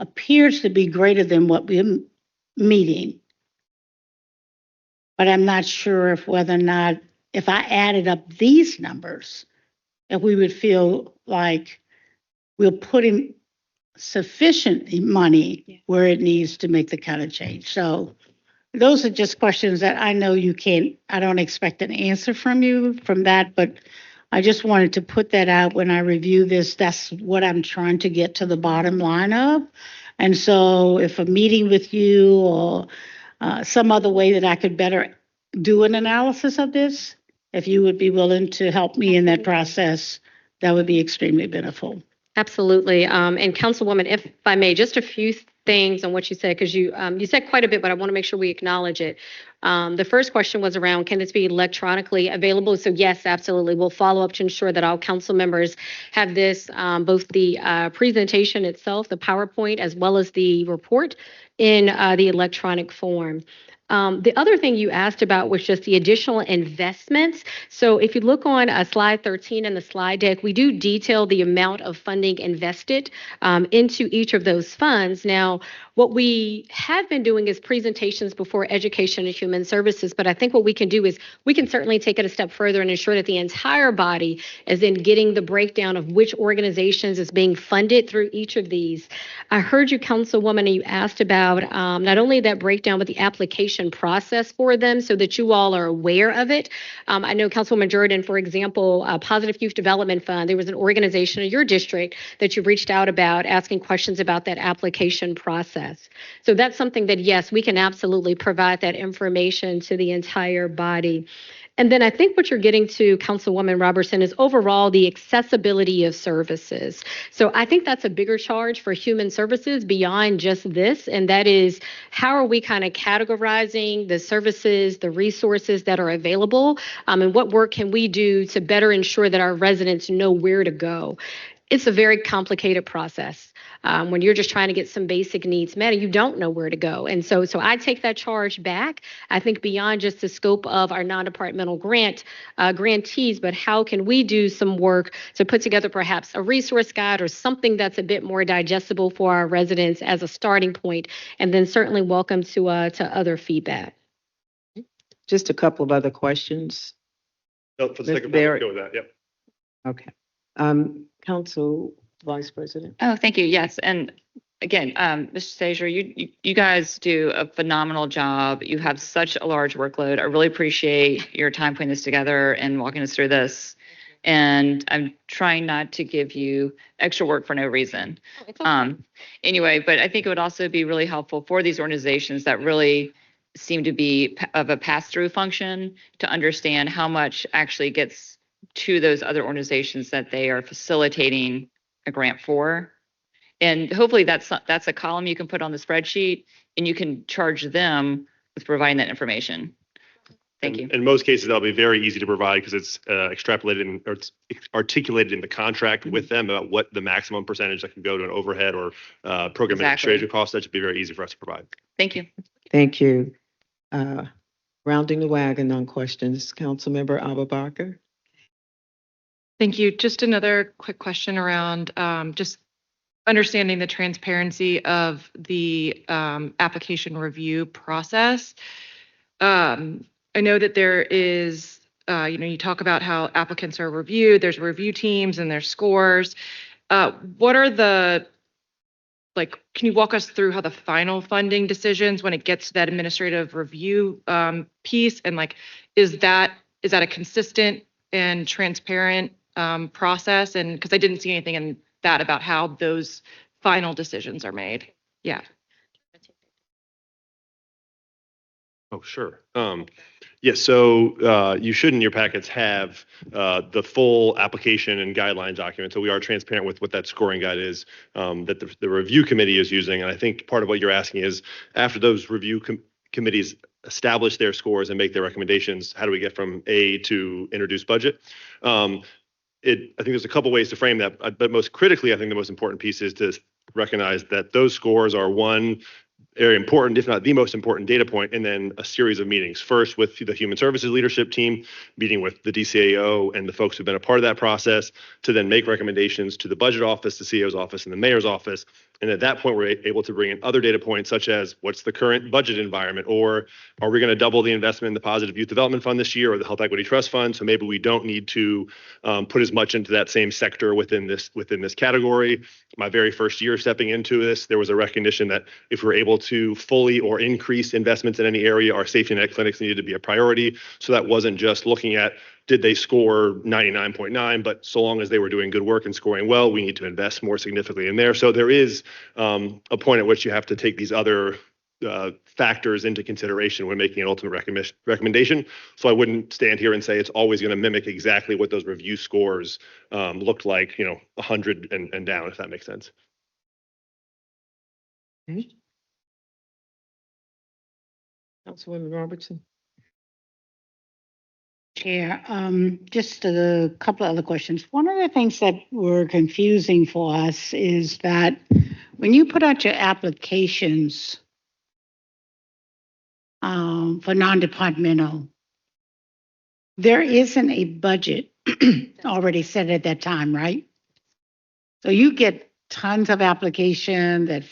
appears to be greater than what we're meeting. But I'm not sure whether or not, if I added up these numbers, if we would feel like we're putting sufficient money where it needs to make the kind of change. So those are just questions that I know I don't expect an answer from you from that, but I just wanted to put that out when I review this. That's what I'm trying to get to the bottom line of. And so if a meeting with you or some other way that I could better do an analysis of this, if you would be willing to help me in that process, that would be extremely beneficial. Absolutely. And Councilwoman, if I may, just a few things on what you said, because you said quite a bit, but I want to make sure we acknowledge it. The first question was around, can this be electronically available? So yes, absolutely. We'll follow up to ensure that all council members have this, both the presentation itself, the PowerPoint, as well as the report in the electronic form. The other thing you asked about was just the additional investments. So if you look on slide 13 in the slide deck, we do detail the amount of funding invested into each of those funds. Now, what we have been doing is presentations before Education and Human Services, but I think what we can do is we can certainly take it a step further and ensure that the entire body is in getting the breakdown of which organizations is being funded through each of these. I heard you, Councilwoman, and you asked about not only that breakdown, but the application process for them so that you all are aware of it. I know Councilwoman Jordan, for example, Positive Youth Development Fund, there was an organization in your district that you reached out about asking questions about that application process. So that's something that, yes, we can absolutely provide that information to the entire body. And then I think what you're getting to, Councilwoman Robertson, is overall the accessibility of services. So I think that's a bigger charge for human services beyond just this. And that is, how are we kind of categorizing the services, the resources that are available, and what work can we do to better ensure that our residents know where to go? It's a very complicated process. When you're just trying to get some basic needs met, and you don't know where to go. And so I take that charge back. I think beyond just the scope of our non-departmental grantees, but how can we do some work to put together perhaps a resource guide or something that's a bit more digestible for our residents as a starting point, and then certainly welcome to other feedback. Just a couple of other questions. No, for the Mr. second Barrett. part, go with that. Yep. Okay. Council Vice President. Oh, thank you. Yes. And again, Mr. Stager, you guys do a phenomenal job. You have such a large workload. I really appreciate your time putting this together and walking us through this. And I'm trying not to give you extra work for no reason. Anyway, but I think it would also be really helpful for these organizations that really seem to be of a pass-through function to understand how much actually gets to those other organizations that they are facilitating a grant for. And hopefully that's a column you can put on the spreadsheet, and you can charge them with providing that information. Thank you. In most cases, that'll be very easy to provide because it's extrapolated or it's articulated in the contract with them about what the maximum percentage that can go to an overhead or program administrative cost. That should be very easy for us to provide. Thank you. Thank you. Rounding the wagon on questions, Councilmember Abubakar. Thank you. Just another quick question around just understanding the transparency of the application review process. I know that there is, you talk about how applicants are reviewed, there's review teams and there's scores. What are can you walk us through how the final funding decisions when it gets to that administrative review piece, and is that a consistent and transparent process? And because I didn't see anything in that about how those final decisions are made. Yeah. Oh, sure. Yes, so you should in your packets have the full application and guidelines document. So we are transparent with what that scoring guide is that the review committee is using. And I think part of what you're asking is, after those review committees establish their scores and make their recommendations, how do we get from A to introduce budget? I think there's a couple ways to frame that, but most critically, I think the most important piece is to recognize that those scores are one very important, if not the most important data point, and then a series of meetings. First with the Human Services leadership team, meeting with the DCAO and the folks who've been a part of that process to then make recommendations to the budget office, the CEO's office, and the mayor's office. And at that point, we're able to bring in other data points, such as what's the current budget environment, or are we going to double the investment in the Positive Youth Development Fund this year, or the Health Equity Trust Fund? So maybe we don't need to put as much into that same sector within this category. My very first year stepping into this, there was a recognition that if we're able to fully or increase investments in any area, our safety net clinics needed to be a priority. So that wasn't just looking at, did they score 99.9, but so long as they were doing good work and scoring well, we need to invest more significantly in there. So there is a point at which you have to take these other factors into consideration when making an ultimate recommendation. So I wouldn't stand here and say it's always going to mimic exactly what those review scores looked like, 100 and down, if that makes sense. Okay. Councilwoman Robertson. Chair, just a couple of other questions. One of the things that were confusing for us is that when you put out your applications for non-departmental, there isn't a budget already set at that time, right? So you get tons of applications that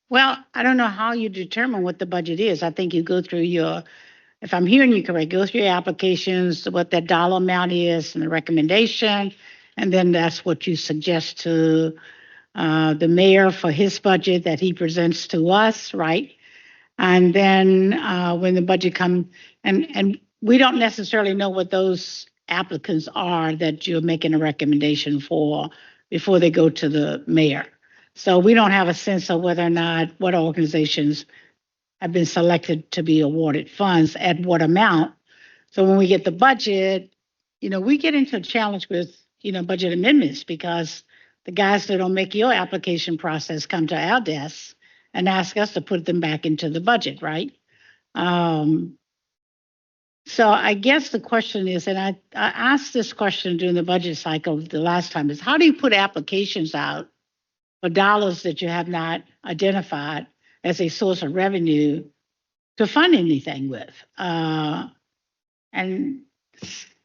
well, I don't know how you determine what the budget is. I think you go through if I'm hearing you correct, go through your applications, what that dollar amount is and the recommendation, and then that's what you suggest to the mayor for his budget that he presents to us, right? And then when the budget comes, and we don't necessarily know what those applicants are that you're making a recommendation for before they go to the mayor. So we don't have a sense of whether or not what organizations have been selected to be awarded funds at what amount. So when we get the budget, we get into a challenge with, budget amendments because the guys that don't make your application process come to our desk and ask us to put them back into the budget, right? So I guess the question is, and I asked this question during the budget cycle the last time, is how do you put applications out for dollars that you have not identified as a source of revenue to fund anything with? And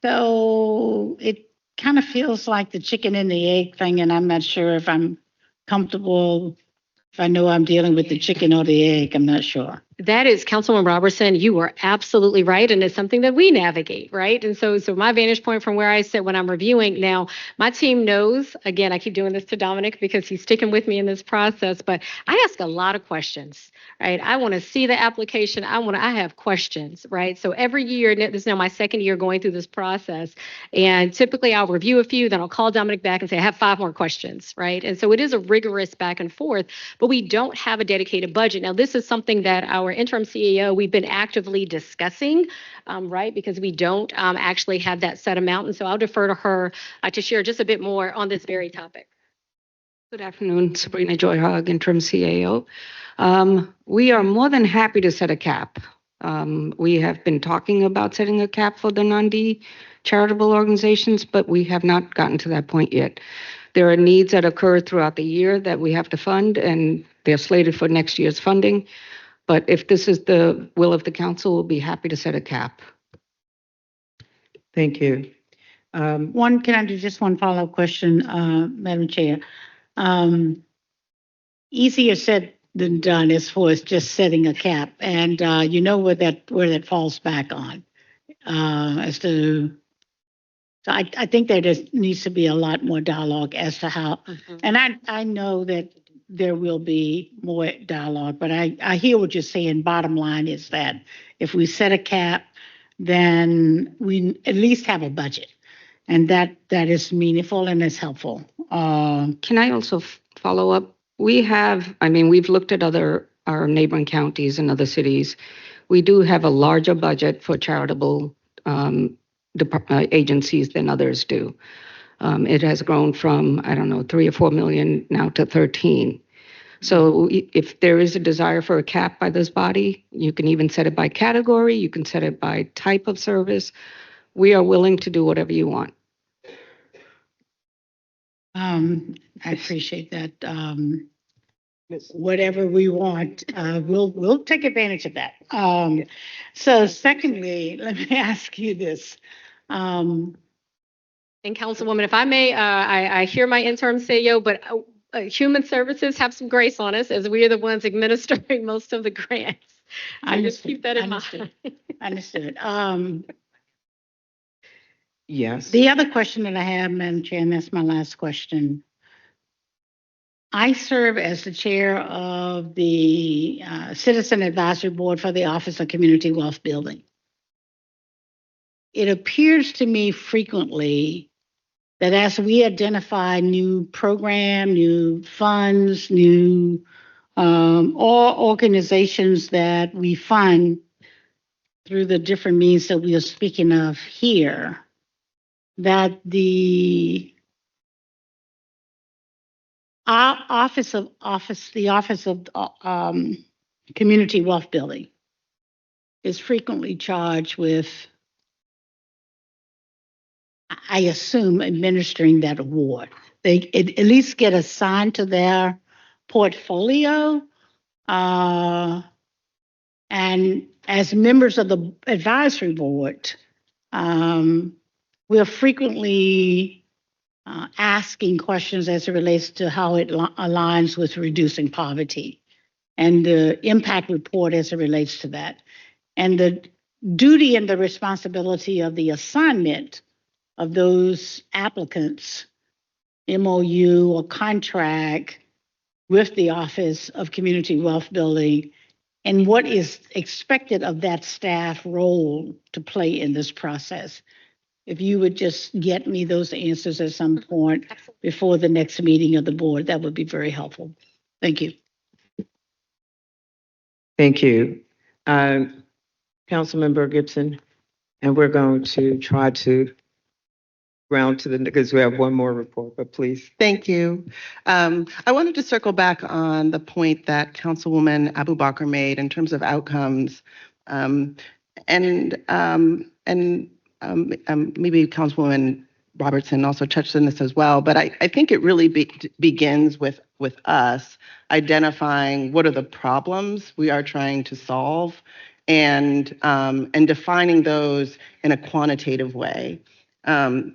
so it kind of feels like the chicken and the egg thing, and I'm not sure if I'm comfortable, if I know I'm dealing with the chicken or the egg, I'm not sure. That is, Councilwoman Robertson, you are absolutely right, and it's something that we navigate, right? And so my vantage point from where I sit when I'm reviewing now, my team knows, again, I keep doing this to Dominic because he's sticking with me in this process, but I ask a lot of questions, right? I want to see the application. I have questions, right? So every year, this is now my second year going through this process, and typically I'll review a few, then I'll call Dominic back and say, I have 5 more questions, right? And so it is a rigorous back and forth, but we don't have a dedicated budget. Now, this is something that our interim CEO, we've been actively discussing, right? Because we don't actually have that set amount. And so I'll defer to her to share just a bit more on this very topic. Good afternoon, Sabrina Joy Hogg, interim CAO. We are more than happy to set a cap. We have been talking about setting a cap for the non-D charitable organizations, but we have not gotten to that point yet. There are needs that occur throughout the year that we have to fund, and they're slated for next year's funding. But if this is the will of the council, we'll be happy to set a cap. Thank you. Can I do just one follow-up question, Madam Chair? Easier said than done as far as just setting a cap, and where that falls back on. So I think there just needs to be a lot more dialogue as to how, and I know that there will be more dialogue, but I hear what you're saying. Bottom line is that if we set a cap, then we at least have a budget, and that is meaningful and is helpful. Can I also follow up? We've looked at our neighboring counties and other cities. We do have a larger budget for charitable agencies than others do. It has grown from, 3 or 4 million now to 13. So if there is a desire for a cap by this body, you can even set it by category, you can set it by type of service. We are willing to do whatever you want. I appreciate that. Whatever we want, we'll take advantage of that. So secondly, let me ask you this. And Councilwoman, if I may, I hear my interim CEO, but Human Services have some grace on us as we are the ones administering most of the grants. So just keep that in mind. Understood. Yes. The other question that I have, Madam Chair, and that's my last question. I serve as the chair of the Citizen Advisory Board for the Office of Community Wealth Building. It appears to me frequently that as we identify new program, new funds, new or organizations that we fund through the different means that we are speaking of here, that the Office of Community Wealth Building is frequently charged with, I assume, administering that award. They at least get assigned to their portfolio. And as members of the advisory board, we're frequently asking questions as it relates to how it aligns with reducing poverty and the impact report as it relates to that. And the duty and the responsibility of the assignment of those applicants, MOU or contract with the Office of Community Wealth Building, and what is expected of that staff role to play in this process. If you would just get me those answers at some point before the next meeting of the board, that would be very helpful. Thank you. Thank you. Councilmember Gibson. And we're going to try to round to the, because we have one more report, but please. Thank you. I wanted to circle back on the point that Councilwoman Abu Bakr made in terms of outcomes. Um, and maybe Councilwoman Robertson also touched on this as well, but I think it really begins with us identifying what are the problems we are trying to solve and defining those in a quantitative way.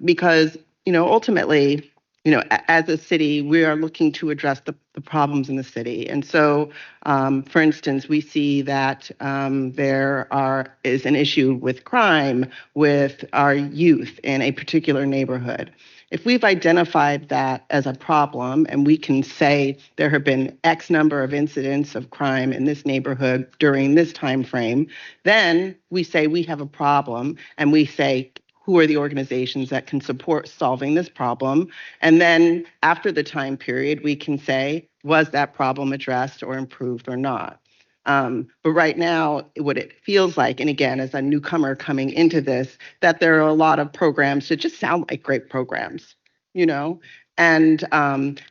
Because, ultimately, as a city, we are looking to address the problems in the city. And so, for instance, we see that is an issue with crime with our youth in a particular neighborhood. If we've identified that as a problem and we can say there have been X number of incidents of crime in this neighborhood during this time frame, then we say we have a problem and we say, who are the organizations that can support solving this problem? And then after the time period, we can say, was that problem addressed or improved or not? But right now, what it feels like, and again, as a newcomer coming into this, that there are a lot of programs that just sound like great programs, And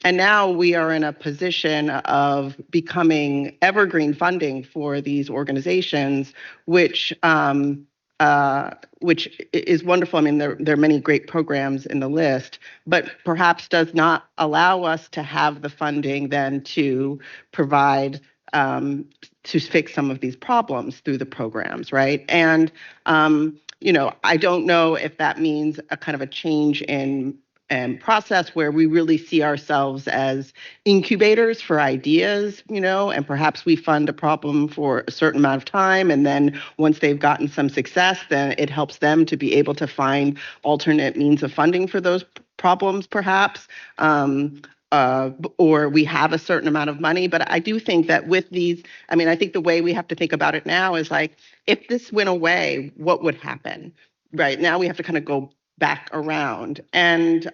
now we are in a position of becoming evergreen funding for these organizations, which is wonderful. I mean, there are many great programs in the list, but perhaps does not allow us to have the funding then to provide to fix some of these problems through the programs, right? And I don't know if that means a kind of a change in process where we really see ourselves as incubators for ideas, and perhaps we fund a problem for a certain amount of time, and then once they've gotten some success, then it helps them to be able to find alternate means of funding for those problems, perhaps. Or we have a certain amount of money. But I do think that with these, I think the way we have to think about it now is like, if this went away, what would happen? Right now we have to kind of go back around. And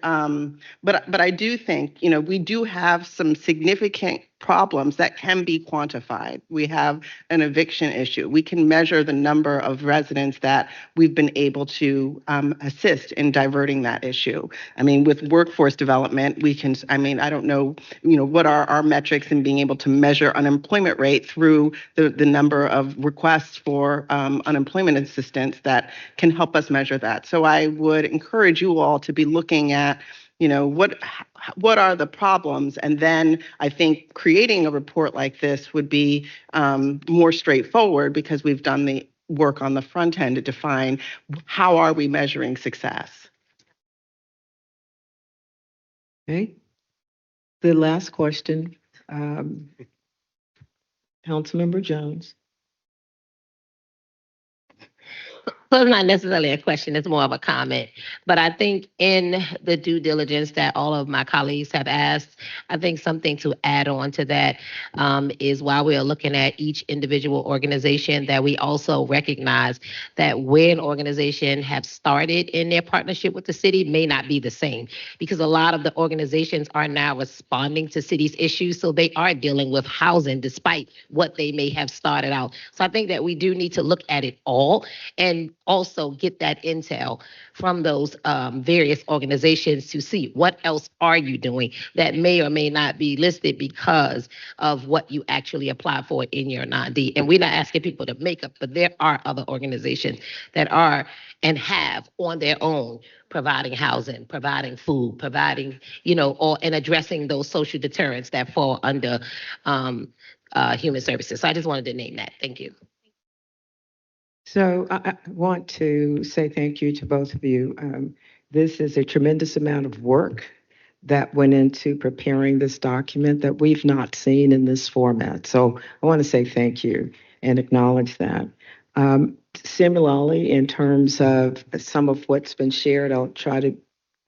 but I do think, we do have some significant problems that can be quantified. We have an eviction issue. We can measure the number of residents that we've been able to assist in diverting that issue. With workforce development, we can, I don't know, what are our metrics in being able to measure unemployment rate through the number of requests for unemployment assistance that can help us measure that. So I would encourage you all to be looking at, what are the problems? And then I think creating a report like this would be more straightforward because we've done the work on the front end to define how are we measuring success. Okay. The last question, Councilmember Jones. So it's not necessarily a question, it's more of a comment. But I think in the due diligence that all of my colleagues have asked, I think something to add on to that is while we are looking at each individual organization, that we also recognize that where an organization have started in their partnership with the city may not be the same, because a lot of the organizations are now responding to city's issues. So they are dealing with housing despite what they may have started out. So I think that we do need to look at it all and also get that intel from those various organizations to see what else are you doing that may or may not be listed because of what you actually apply for in your non-D. And we're not asking people to make up, but there are other organizations that are and have on their own providing housing, providing food, providing, and addressing those social deterrents that fall under human services. So I just wanted to name that. Thank you. So I want to say thank you to both of you. This is a tremendous amount of work that went into preparing this document that we've not seen in this format. So I want to say thank you and acknowledge that. Similarly, in terms of some of what's been shared, I'll try to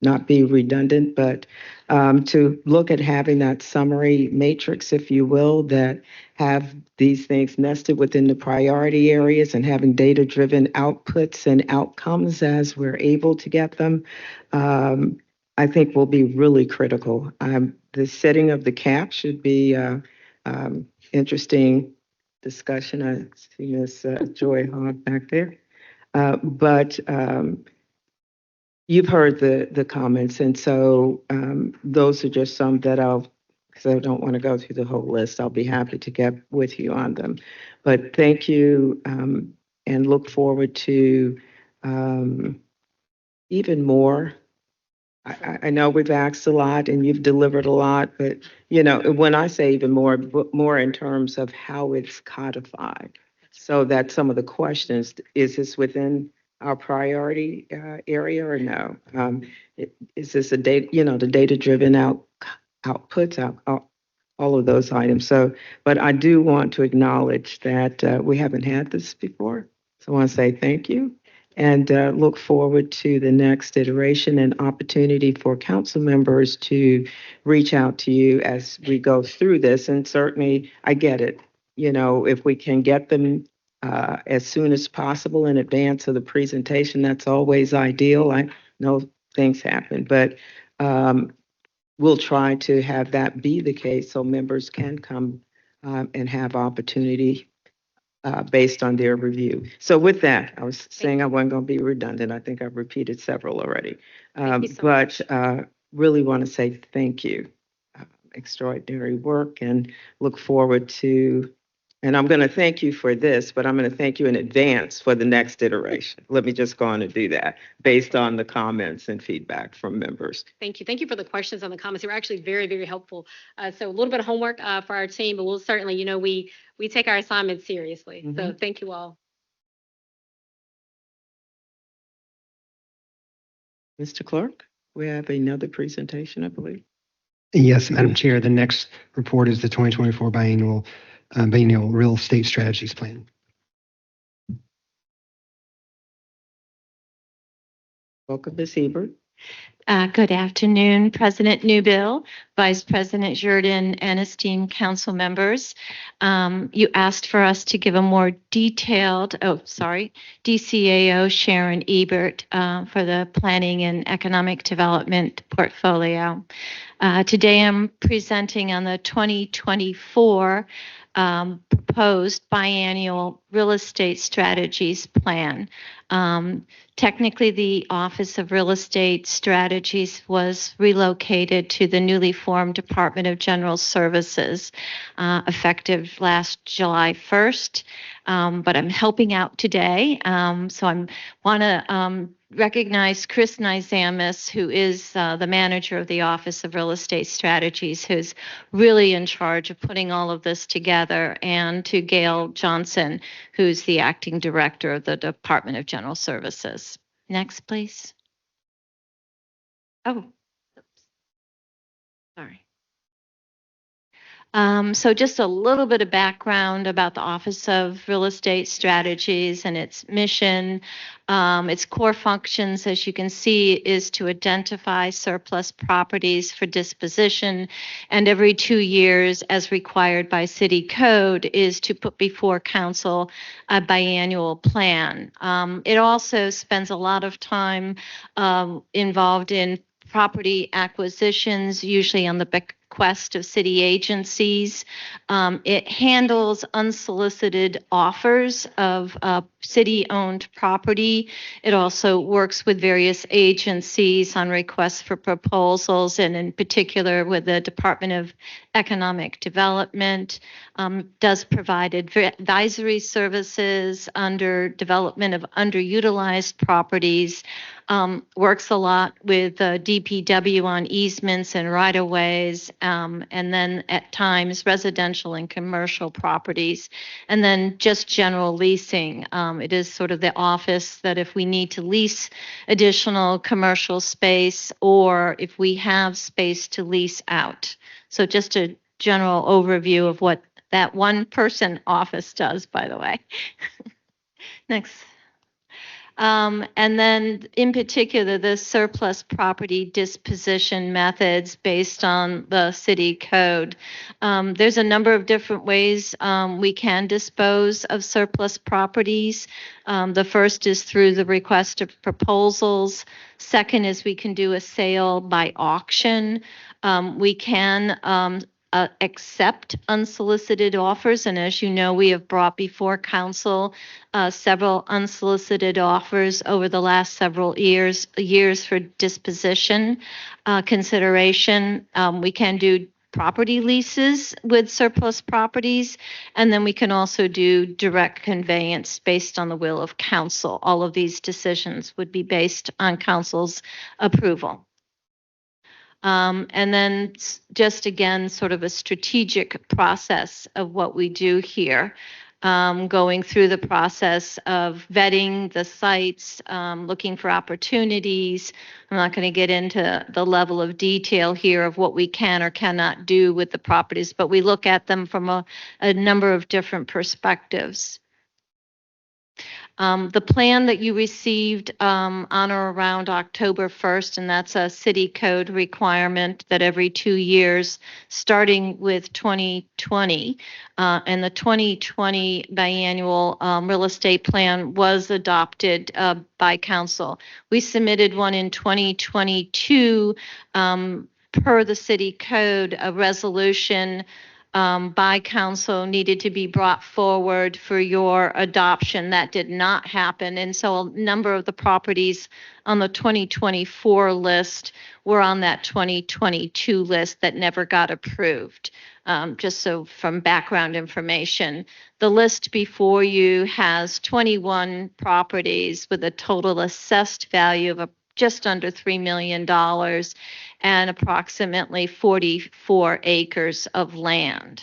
not be redundant, but to look at having that summary matrix, if you will, that have these things nested within the priority areas and having data-driven outputs and outcomes as we're able to get them, I think will be really critical. The setting of the cap should be interesting discussion. I see Ms. Joy Hogg back there. But you've heard the comments, and so those are just some that because I don't want to go through the whole list. I'll be happy to get with you on them. But thank you, and look forward to even more. I know we've asked a lot and you've delivered a lot, but when I say even more, more in terms of how it's codified. So that some of the questions, is this within our priority area or no? Is this a data, the data-driven outputs, all of those items. So, but I do want to acknowledge that we haven't had this before. So I want to say thank you and look forward to the next iteration and opportunity for council members to reach out to you as we go through this. And certainly, I get it. If we can get them as soon as possible in advance of the presentation, that's always ideal. I know things happen, but we'll try to have that be the case so members can come and have opportunity based on their review. So with that, I was saying I wasn't going to be redundant. I think I've repeated several already. Thank you so much. But really want to say thank you. Extraordinary work and look forward to, and I'm going to thank you for this, but I'm going to thank you in advance for the next iteration. Let me just go on and do that based on the comments and feedback from members. Thank you. Thank you for the questions and the comments. They were actually very, very helpful. So a little bit of homework for our team, but we'll certainly, we take our assignments seriously. So thank you all. Mr. Clerk, we have another presentation, I believe. Yes, Madam Chair, the next report is the 2024 biennial real estate strategies plan. Welcome, Ms. Hebert. Good afternoon, President Newbill, Vice President Jordan, and esteemed council members. You asked for us to give a more detailed, DCAO Sharon Ebert for the Planning and Economic Development portfolio. Today I'm presenting on the 2024 proposed biannual real estate strategies plan. Technically, the Office of Real Estate Strategies was relocated to the newly formed Department of General Services effective last July 1st. But I'm helping out today. So I want to recognize Chris Nizamis, who is the manager of the Office of Real Estate Strategies, who's really in charge of putting all of this together, and to Gail Johnson, who's the acting director of the Department of General Services. Next, please. Oh, oops. Sorry. So just a little bit of background about the Office of Real Estate Strategies and its mission. Its core functions, as you can see, is to identify surplus properties for disposition, and every 2 years, as required by city code, is to put before council a biannual plan. It also spends a lot of time involved in property acquisitions, usually on the bequest of city agencies. It handles unsolicited offers of city-owned property. It also works with various agencies on requests for proposals, and in particular with the Department of Economic Development. Does provide advisory services under development of underutilized properties. Works a lot with DPW on easements and right-of-ways, and then at times residential and commercial properties, and then just general leasing. It is sort of the office that if we need to lease additional commercial space, or if we have space to lease out. So just a general overview of what that one person office does, by the way. Next. And then in particular, the surplus property disposition methods based on the city code. There's a number of different ways we can dispose of surplus properties. The first is through the request of proposals. Second is we can do a sale by auction. We can accept unsolicited offers. And as you know, we have brought before council several unsolicited offers over the last several years for disposition consideration. We can do property leases with surplus properties, and then we can also do direct conveyance based on the will of council. All of these decisions would be based on council's approval. And then just again, sort of a strategic process of what we do here. Going through the process of vetting the sites, looking for opportunities. I'm not going to get into the level of detail here of what we can or cannot do with the properties, but we look at them from a number of different perspectives. The plan that you received on or around October 1st, and that's a city code requirement that every 2 years, starting with 2020, and the 2020 biannual real estate plan was adopted by council. We submitted one in 2022 per the city code, a resolution by council needed to be brought forward for your adoption. That did not happen. And so a number of the properties on the 2024 list were on that 2022 list that never got approved. Just so from background information, the list before you has 21 properties with a total assessed value of just under $3 million and approximately 44 acres of land.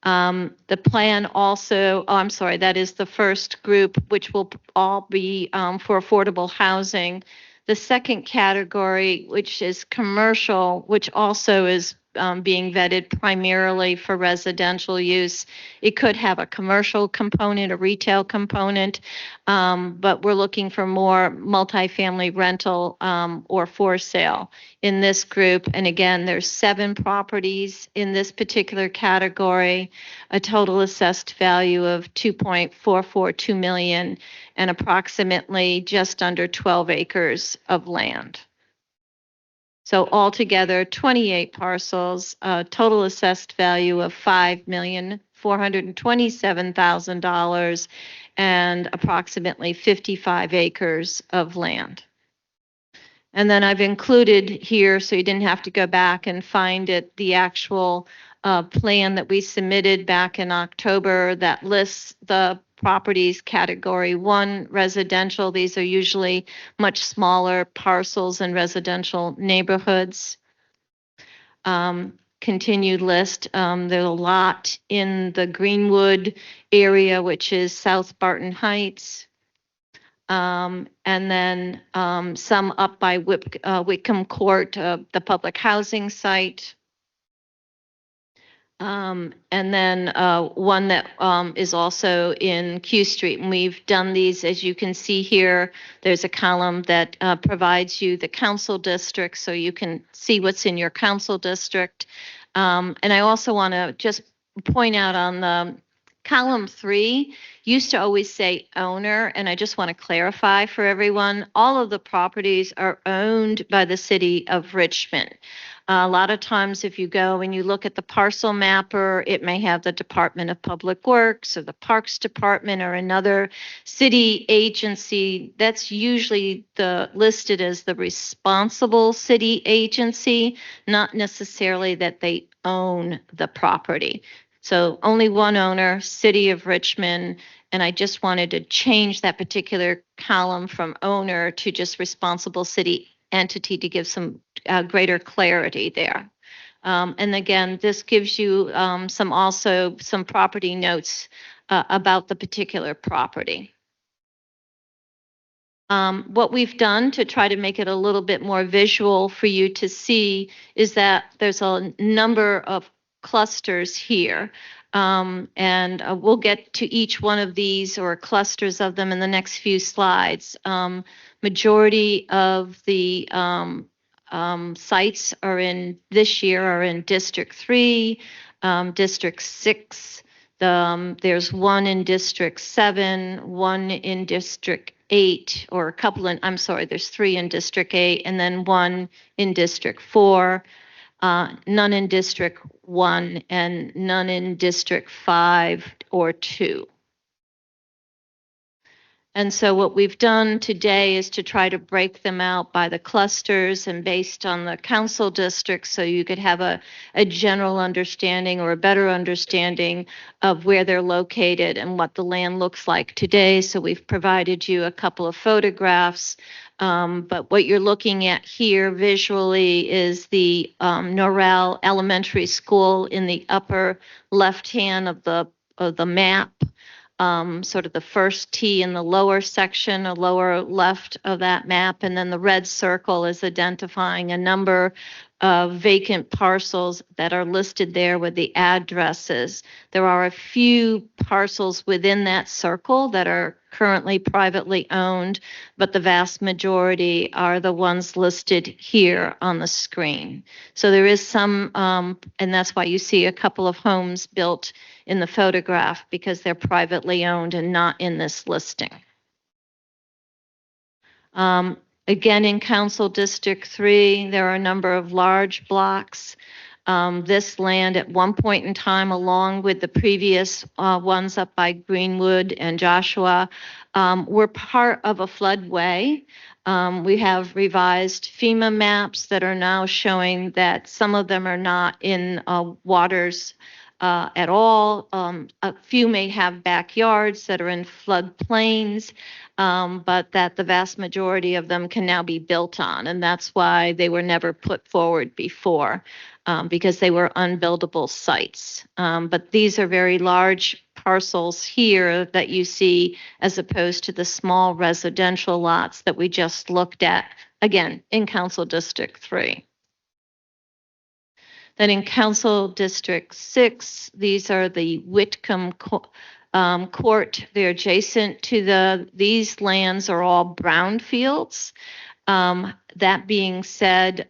The plan also, oh, I'm sorry, that is the first group, which will all be for affordable housing. The second category, which is commercial, which also is being vetted primarily for residential use. It could have a commercial component, a retail component, but we're looking for more multifamily rental or for sale in this group. And again, there's 7 properties in this particular category, a total assessed value of $2.442 million and approximately just under 12 acres of land. So altogether, 28 parcels, total assessed value of $5,427,000 and approximately 55 acres of land. And then I've included here, so you didn't have to go back and find it, the actual plan that we submitted back in October that lists the properties category 1 residential. These are usually much smaller parcels in residential neighborhoods. Continued list, there's a lot in the Greenwood area, which is South Barton Heights. And then some up by Whitcomb Court, the public housing site. And then one that is also in Q Street. And we've done these, as you can see here, there's a column that provides you the council district so you can see what's in your council district. And I also want to just point out on the column 3, used to always say owner, and I just want to clarify for everyone, all of the properties are owned by the city of Richmond. A lot of times if you go and you look at the parcel mapper, it may have the Department of Public Works or the Parks Department or another city agency. That's usually listed as the responsible city agency, not necessarily that they own the property. So only one owner, City of Richmond, and I just wanted to change that particular column from owner to just responsible city entity to give some greater clarity there. And again, this gives you some property notes about the particular property. What we've done to try to make it a little bit more visual for you to see is that there's a number of clusters here. And we'll get to each one of these or clusters of them in the next few slides. Majority of the sites are in this year are in District 3, District 6. There's one in District 7, one in District 8, or a couple in, I'm sorry, there's 3 in District 8, and then one in District 4. none in District 1, and none in District 5 or 2. And so what we've done today is to try to break them out by the clusters and based on the council districts, so you could have a general understanding or a better understanding of where they're located and what the land looks like today. So we've provided you a couple of photographs. But what you're looking at here visually is the Norrell Elementary School in the upper left hand of the map. Sort of the first T in the lower section, or lower left of that map, and then the red circle is identifying a number of vacant parcels that are listed there with the addresses. There are a few parcels within that circle that are currently privately owned, but the vast majority are the ones listed here on the screen. So there is some, and that's why you see a couple of homes built in the photograph, because they're privately owned and not in this listing. Again, in Council District 3, there are a number of large blocks. This land at one point in time, along with the previous ones up by Greenwood and Joshua, were part of a floodway. We have revised FEMA maps that are now showing that some of them are not in waters at all. A few may have backyards that are in floodplains, but that the vast majority of them can now be built on. And that's why they were never put forward before, because they were unbuildable sites. But these are very large parcels here that you see, as opposed to the small residential lots that we just looked at, again, in Council District 3. Then in Council District 6, these are the Whitcomb Court. They're adjacent to these lands are all brownfields. That being said,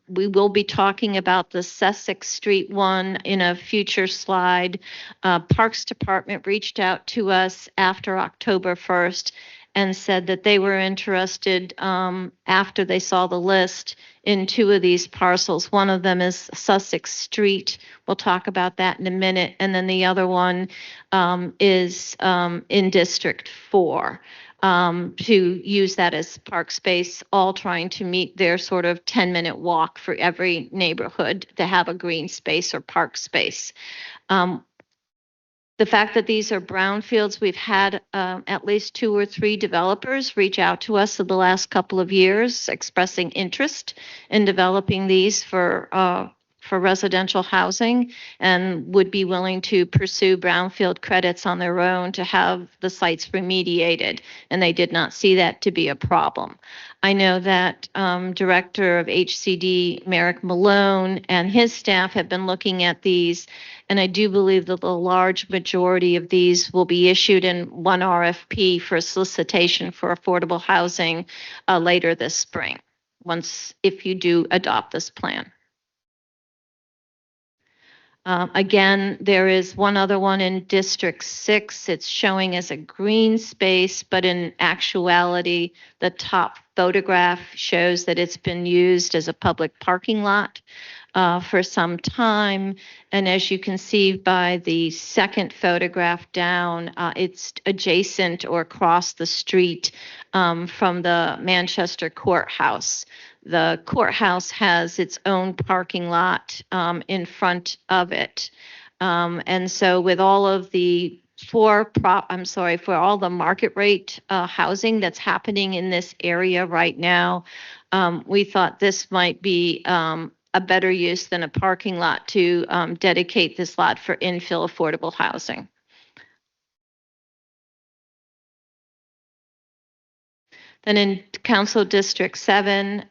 we will be talking about the Sussex Street one in a future slide. Parks Department reached out to us after October 1st and said that they were interested, after they saw the list, in 2 of these parcels. One of them is Sussex Street. We'll talk about that in a minute. And then the other one is in District 4. To use that as park space, all trying to meet their sort of 10-minute walk for every neighborhood to have a green space or park space. The fact that these are brownfields, we've had at least 2 or 3 developers reach out to us in the last couple of years expressing interest in developing these for residential housing, and would be willing to pursue brownfield credits on their own to have the sites remediated, and they did not see that to be a problem. I know that Director of HCD, Merrick Malone, and his staff have been looking at these, and I do believe that the large majority of these will be issued in one RFP for solicitation for affordable housing later this spring, if you do adopt this plan. Again, there is one other one in District 6. It's showing as a green space, but in actuality, the top photograph shows that it's been used as a public parking lot for some time. And as you can see by the second photograph down, it's adjacent or across the street from the Manchester Courthouse. The courthouse has its own parking lot in front of it. And so with all of the for all the market rate housing that's happening in this area right now, we thought this might be a better use than a parking lot to dedicate this lot for infill affordable housing. Then in Council District 7,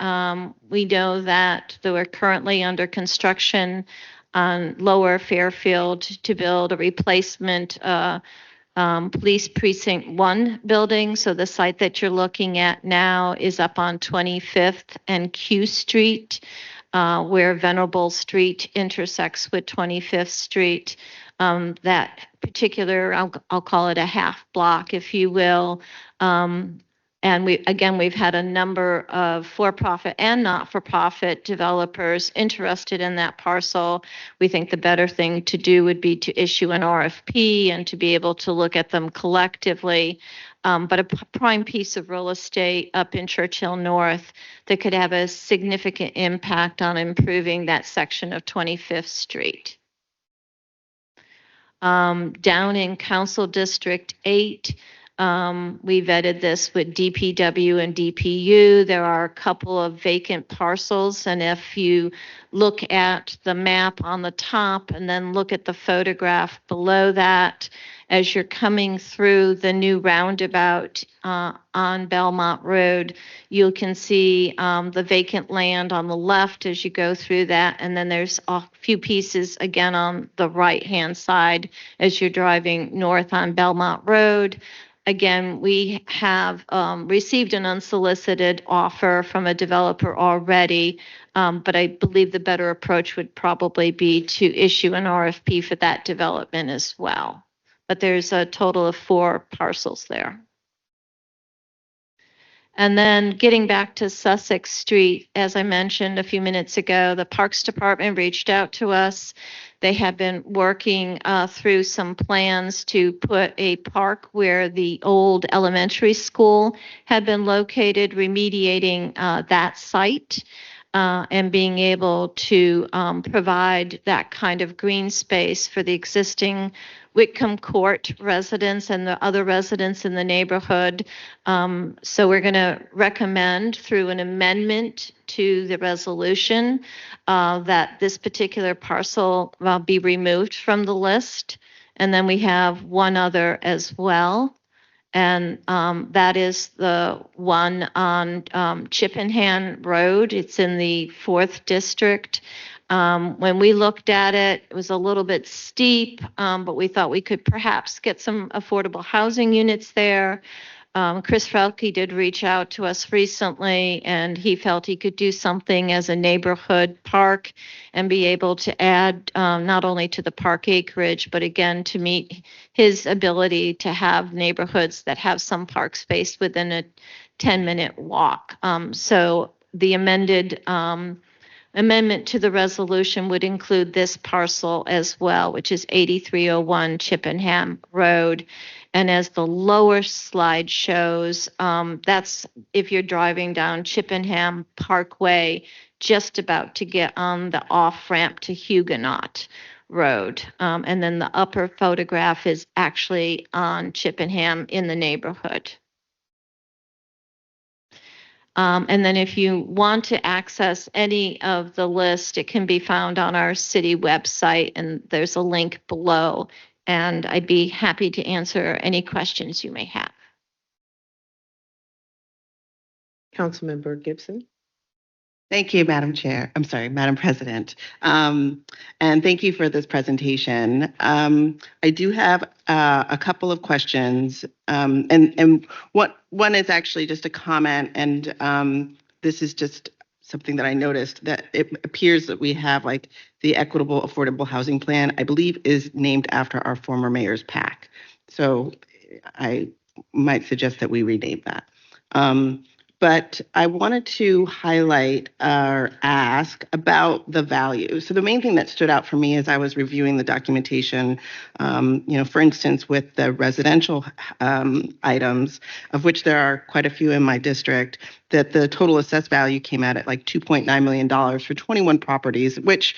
we know that they are currently under construction on Lower Fairfield to build a replacement Police Precinct 1 building. So the site that you're looking at now is up on 25th and Q Street, where Venerable Street intersects with 25th Street. That particular, I'll call it a half block, if you will, And we've had a number of for-profit and not-for-profit developers interested in that parcel. We think the better thing to do would be to issue an RFP and to be able to look at them collectively. But a prime piece of real estate up in Churchill North that could have a significant impact on improving that section of 25th Street. Down in Council District 8, we vetted this with DPW and DPU. There are a couple of vacant parcels, and if you look at the map on the top and then look at the photograph below that, as you're coming through the new roundabout on Belmont Road, you can see the vacant land on the left as you go through that, and then there's a few pieces again on the right-hand side as you're driving north on Belmont Road. Again, we have received an unsolicited offer from a developer already, but I believe the better approach would probably be to issue an RFP for that development as well. But there's a total of 4 parcels there. And then getting back to Sussex Street, as I mentioned a few minutes ago, the Parks Department reached out to us. They have been working through some plans to put a park where the old elementary school had been located, remediating that site. And being able to provide that kind of green space for the existing Whitcomb Court residents and the other residents in the neighborhood. So we're going to recommend through an amendment to the resolution that this particular parcel be removed from the list. And then we have one other as well. And that is the one on Chippenham Road. It's in the 4th District. When we looked at it, it was a little bit steep, but we thought we could perhaps get some affordable housing units there. Chris Felke did reach out to us recently, and he felt he could do something as a neighborhood park and be able to add not only to the park acreage, but again, to meet his ability to have neighborhoods that have some park space within a 10-minute walk. So the amendment to the resolution would include this parcel as well, which is 8301 Chippenham Road. And as the lower slide shows, that's if you're driving down Chippenham Parkway, just about to get on the off-ramp to Huguenot Road. And then the upper photograph is actually on Chippenham in the neighborhood. And then if you want to access any of the list, it can be found on our city website, and there's a link below. And I'd be happy to answer any questions you may have. Councilmember Gibson. Thank you, Madam Chair. I'm sorry, Madam President. And thank you for this presentation. I do have a couple of questions. And one is actually just a comment, and this is just something that I noticed, that it appears that we have like the Equitable Affordable Housing Plan, I believe is named after our former mayor's PAC. So I might suggest that we rename that. But I wanted to highlight or ask about the value. So the main thing that stood out for me as I was reviewing the documentation, for instance, with the residential items, of which there are quite a few in my district, that the total assessed value came out at like $2.9 million for 21 properties, which,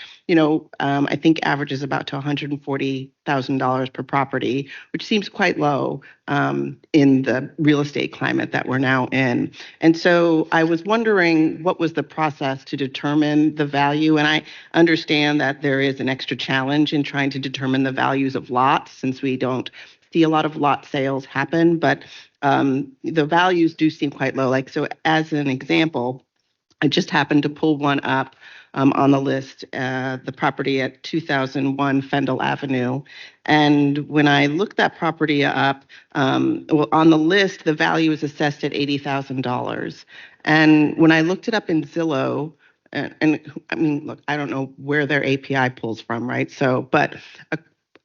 I think averages about to $140,000 per property, which seems quite low in the real estate climate that we're now in. And so I was wondering what was the process to determine the value? And I understand that there is an extra challenge in trying to determine the values of lots, since we don't see a lot of lot sales happen, but the values do seem quite low. Like, so as an example, I just happened to pull one up on the list, the property at 2001 Fendel Avenue. And when I looked that property up, on the list, the value is assessed at $80,000. And when I looked it up in Zillow, and I mean, look, I don't know where their API pulls from, right? So, but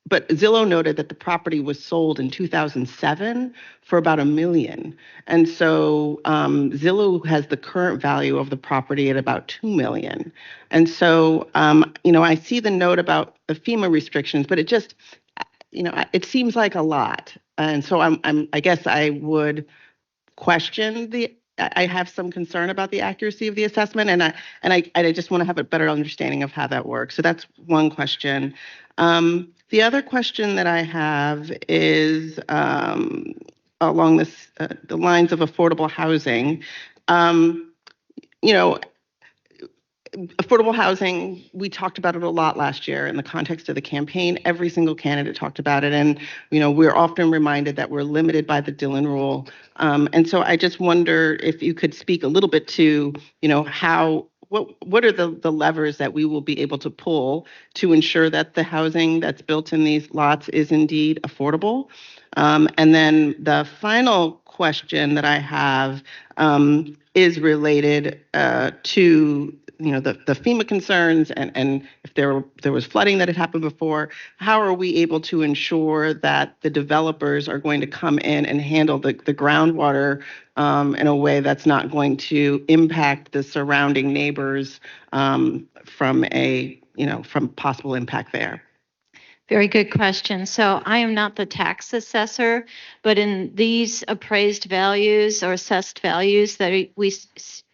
but Zillow noted that the property was sold in 2007 for about $1 million. And so Zillow has the current value of the property at about $2 million. And so, I see the note about the FEMA restrictions, but it just, it seems like a lot. And so I guess I would question I have some concern about the accuracy of the assessment, and I just want to have a better understanding of how that works. So that's one question. The other question that I have is along the lines of affordable housing. You know, affordable housing, we talked about it a lot last year in the context of the campaign. Every single candidate talked about it. And, we're often reminded that we're limited by the Dillon rule. And so I just wonder if you could speak a little bit to, what are the levers that we will be able to pull to ensure that the housing that's built in these lots is indeed affordable? And then the final question that I have is related to the FEMA concerns, and if there was flooding that had happened before, how are we able to ensure that the developers are going to come in and handle the groundwater in a way that's not going to impact the surrounding neighbors from possible impact there? Very good question. So I am not the tax assessor, but in these appraised values or assessed values that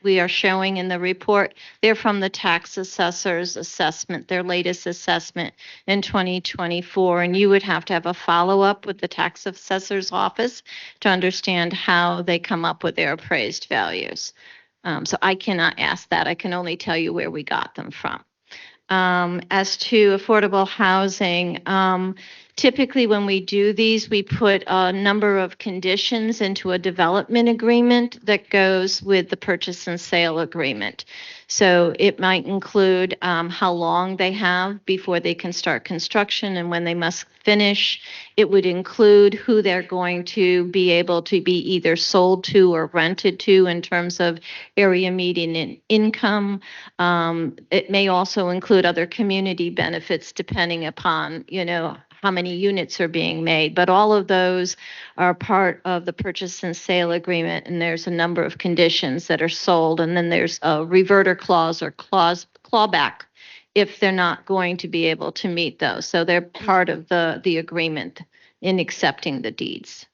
we are showing in the report, they're from the tax assessor's assessment, their latest assessment in 2024. And you would have to have a follow-up with the tax assessor's office to understand how they come up with their appraised values. So I cannot ask that. I can only tell you where we got them from. As to affordable housing, typically when we do these, we put a number of conditions into a development agreement that goes with the purchase and sale agreement. So it might include how long they have before they can start construction and when they must finish. It would include who they're going to be able to be either sold to or rented to in terms of area median income. It may also include other community benefits depending upon, how many units are being made. But all of those are part of the purchase and sale agreement, and there's a number of conditions that are sold. And then there's a reverter clause or clawback if they're not going to be able to meet those. So they're part of the agreement in accepting the deeds.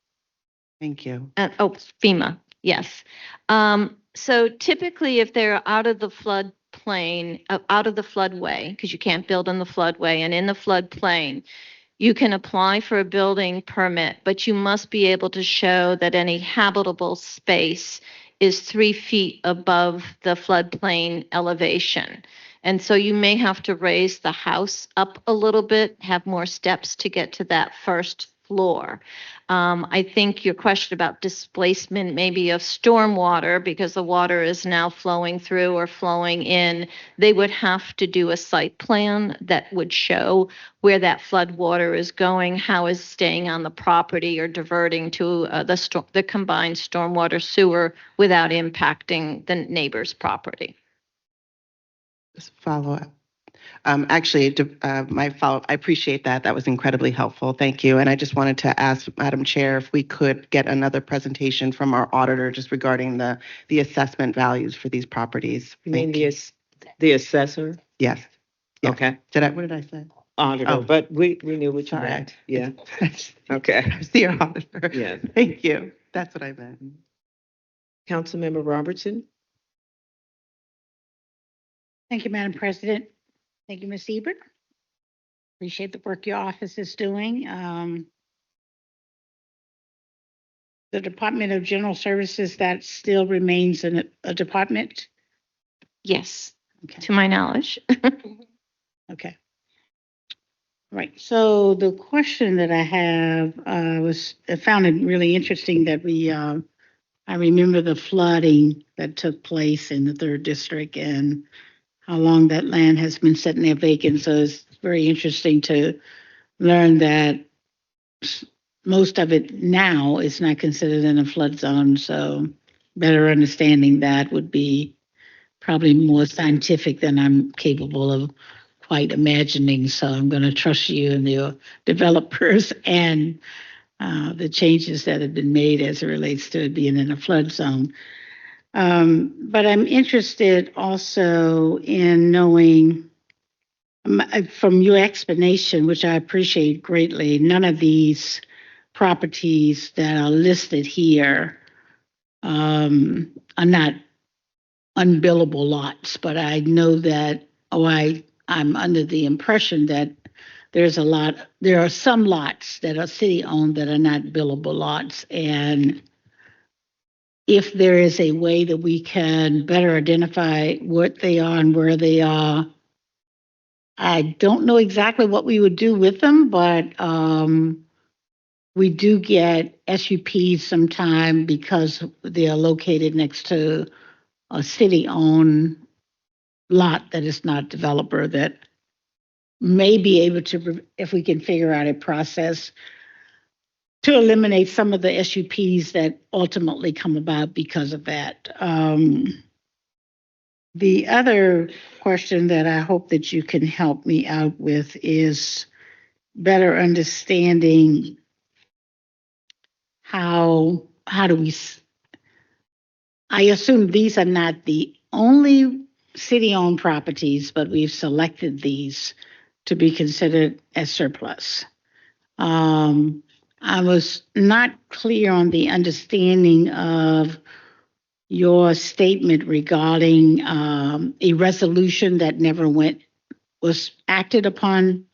Thank you. FEMA, yes. So typically if they're out of the floodplain, out of the floodway, because you can't build in the floodway, and in the floodplain, you can apply for a building permit, but you must be able to show that any habitable space is 3 feet above the floodplain elevation. And so you may have to raise the house up a little bit, have more steps to get to that first floor. I think your question about displacement maybe of stormwater, because the water is now flowing through or flowing in, they would have to do a site plan that would show where that flood water is going, how is staying on the property or diverting to the combined stormwater sewer without impacting the neighbor's property. Just follow up. My follow-up, I appreciate that. That was incredibly helpful. Thank you. And I just wanted to ask Madam Chair if we could get another presentation from our auditor just regarding the assessment values for these properties. You mean the assessor? Yes. Yes. Okay. What did I say? Auditor, Oh. but we knew what you Sorry. meant. Yeah. Okay. I see your auditor. Yes. Thank you. That's what I meant. Councilmember Robertson? Thank you, Madam President. Thank you, Ms. Ebert. Appreciate the work your office is doing. The Department of General Services, that still remains a department? Yes, Okay. to my knowledge. Okay. Right. So the question that I have I found it really interesting that I remember the flooding that took place in the 3rd District and how long that land has been sitting there vacant. So it's very interesting to learn that most of it now is not considered in a flood zone. So better understanding that would be probably more scientific than I'm capable of quite imagining. So I'm going to trust you and your developers and the changes that have been made as it relates to it being in a flood zone. But I'm interested also in knowing from your explanation, which I appreciate greatly, none of these properties that are listed here are not unbillable lots, but I know that, I'm under the impression that there are some lots that are city-owned that are not billable lots. And if there is a way that we can better identify what they are and where they are, I don't know exactly what we would do with them, but we do get SUPs sometime because they are located next to a city-owned lot that is not developer, that may be able to, if we can figure out a process to eliminate some of the SUPs that ultimately come about because of that. The other question that I hope that you can help me out with is better understanding how do we, I assume these are not the only city-owned properties, but we've selected these to be considered as surplus. I was not clear on the understanding of your statement regarding a resolution that never was acted upon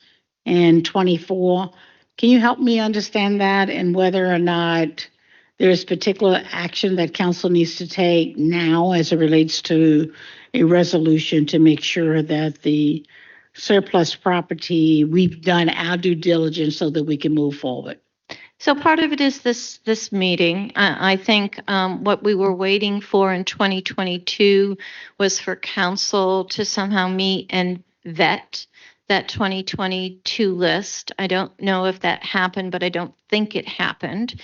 in 24. Can you help me understand that and whether or not there's particular action that council needs to take now as it relates to a resolution to make sure that the surplus property, we've done our due diligence so that we can move forward? So part of it is this meeting. I think what we were waiting for in 2022 was for council to somehow meet and vet that 2022 list. I don't know if that happened, but I don't think it happened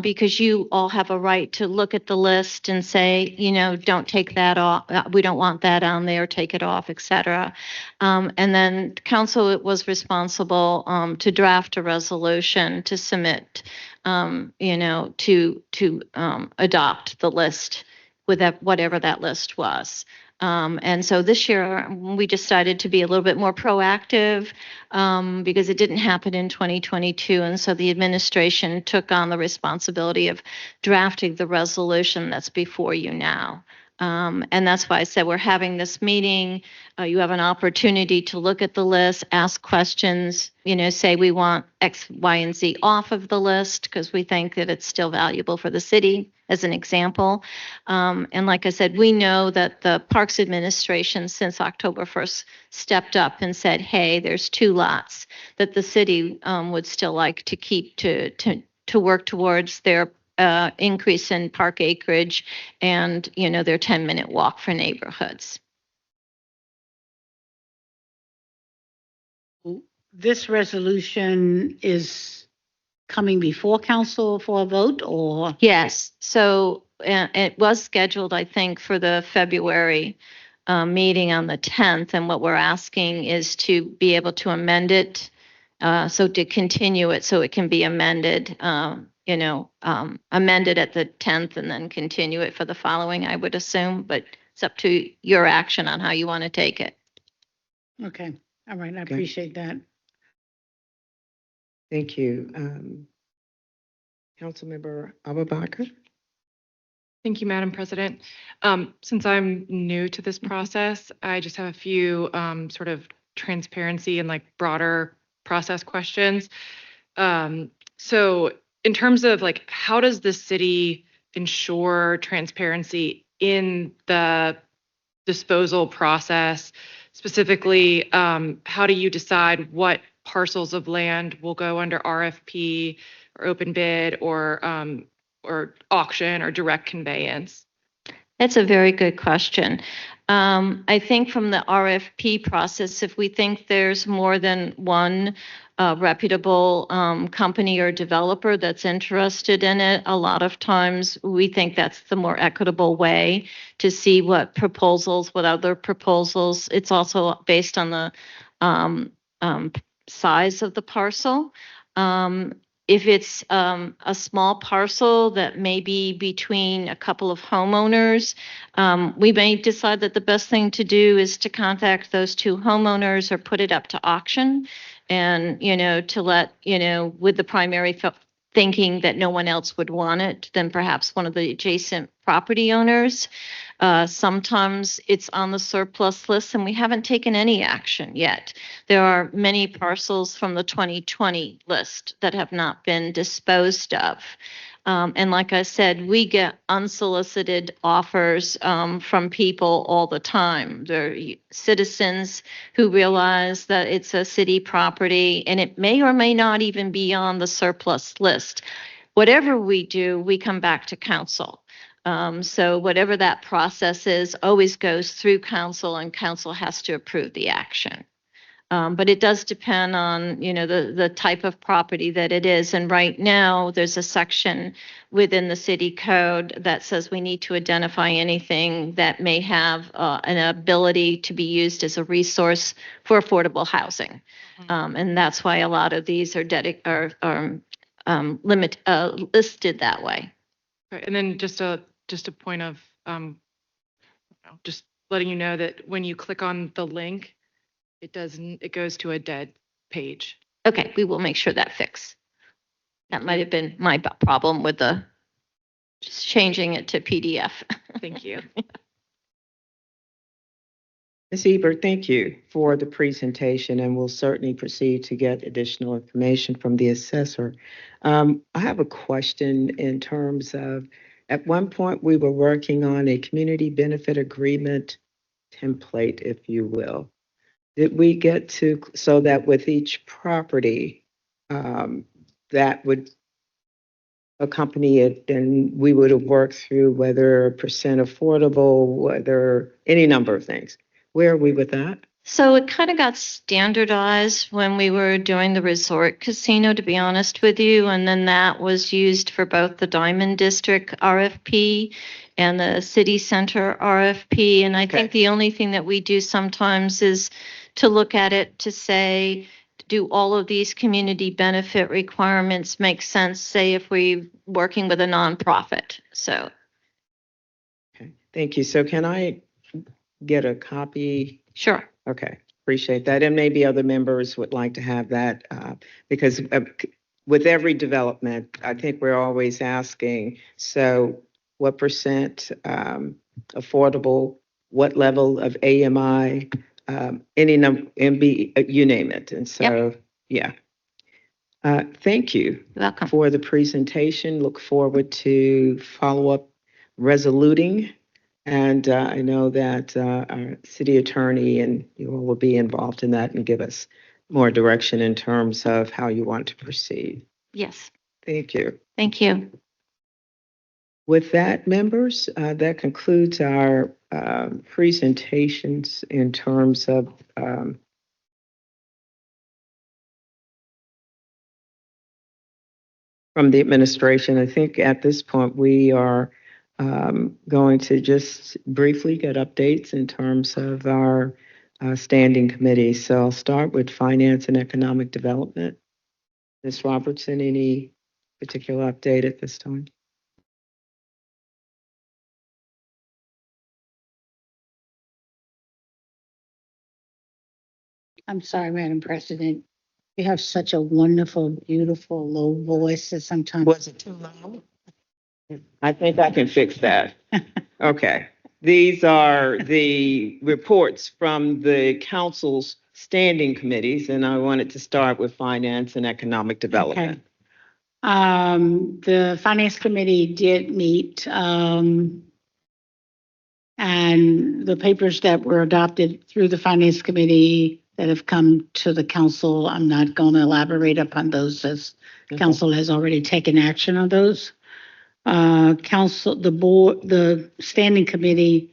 because you all have a right to look at the list and say, don't take that off. We don't want that on there. Take it off, etc. And then council was responsible to draft a resolution to submit, to adopt the list with whatever that list was. And so this year we decided to be a little bit more proactive because it didn't happen in 2022. And so the administration took on the responsibility of drafting the resolution that's before you now. And that's why I said we're having this meeting. You have an opportunity to look at the list, ask questions, say we want X, Y, and Z off of the list because we think that it's still valuable for the city, as an example. And like I said, we know that the Parks Administration since October 1st stepped up and said, hey, there's 2 lots that the city would still like to keep to work towards their increase in park acreage and, their 10-minute walk for neighborhoods. This resolution is coming before council for a vote, or? Yes. So it was scheduled, I think, for the February meeting on the 10th. And what we're asking is to be able to amend it. So to continue it so it can be amended, amended at the 10th and then continue it for the following, I would assume. But it's up to your action on how you want to take it. Okay. All right. I appreciate that. Thank you. Councilmember Abubakar? Thank you, Madam President. Since I'm new to this process, I just have a few sort of transparency and broader process questions. So in terms of how does the city ensure transparency in the disposal process? Specifically, how do you decide what parcels of land will go under RFP or open bid or auction or direct conveyance? That's a very good question. I think from the RFP process, if we think there's more than one reputable company or developer that's interested in it, a lot of times we think that's the more equitable way to see what other proposals. It's also based on the um, um, size of the parcel. If it's a small parcel that may be between a couple of homeowners, we may decide that the best thing to do is to contact those two homeowners or put it up to auction and, to let, with the primary thinking that no one else would want it, then perhaps one of the adjacent property owners. Sometimes it's on the surplus list and we haven't taken any action yet. There are many parcels from the 2020 list that have not been disposed of. And like I said, we get unsolicited offers from people all the time. They're citizens who realize that it's a city property and it may or may not even be on the surplus list. Whatever we do, we come back to council. So whatever that process is, always goes through council and council has to approve the action. But it does depend on, the type of property that it is. And right now, there's a section within the city code that says we need to identify anything that may have an ability to be used as a resource for affordable housing. And that's why a lot of these are listed that way. Right, and then just a point of just letting you know that when you click on the link, it goes to a dead page. Okay, we will make sure that fixed. That might have been my problem with just changing it to PDF. Thank you. Ms. Ebert, thank you for the presentation, and we'll certainly proceed to get additional information from the assessor. I have a question in terms of, at one point, we were working on a community benefit agreement template, if you will. Did we get to, so that with each property, that would accompany it, and we would have worked through whether percent affordable, whether any number of things. Where are we with that? So it kind of got standardized when we were doing the resort casino, to be honest with you. And then that was used for both the Diamond District RFP and the City Center RFP. And I think the only thing that we do sometimes is to look at it to say, do all of these community benefit requirements make sense, say, if we're working with a nonprofit? So. Okay, thank you. So can I get a copy? Sure. Okay, appreciate that. And maybe other members would like to have that because with every development, I think we're always asking, so what percent affordable, what level of AMI, any number, MB, you name it. And so, yeah. Thank you. You're welcome. For the presentation. Look forward to follow-up resoluting. And I know that our city attorney and you all will be involved in that and give us more direction in terms of how you want to proceed. Yes. Thank you. Thank you. With that, members, that concludes our presentations in terms of from the administration. I think at this point we are going to just briefly get updates in terms of our standing committees. So I'll start with Finance and Economic Development. Ms. Robertson, any particular update at this time? I'm sorry, Madam President. You have such a wonderful, beautiful, low voice that sometimes. Was it too loud? I think I can fix that. Okay. These are the reports from the council's standing committees, and I wanted to start with Finance and Economic Development. Okay. The Finance Committee did meet, and the papers that were adopted through the Finance Committee that have come to the council, I'm not going to elaborate upon those as council has already taken action on those. Council, the board, the standing committee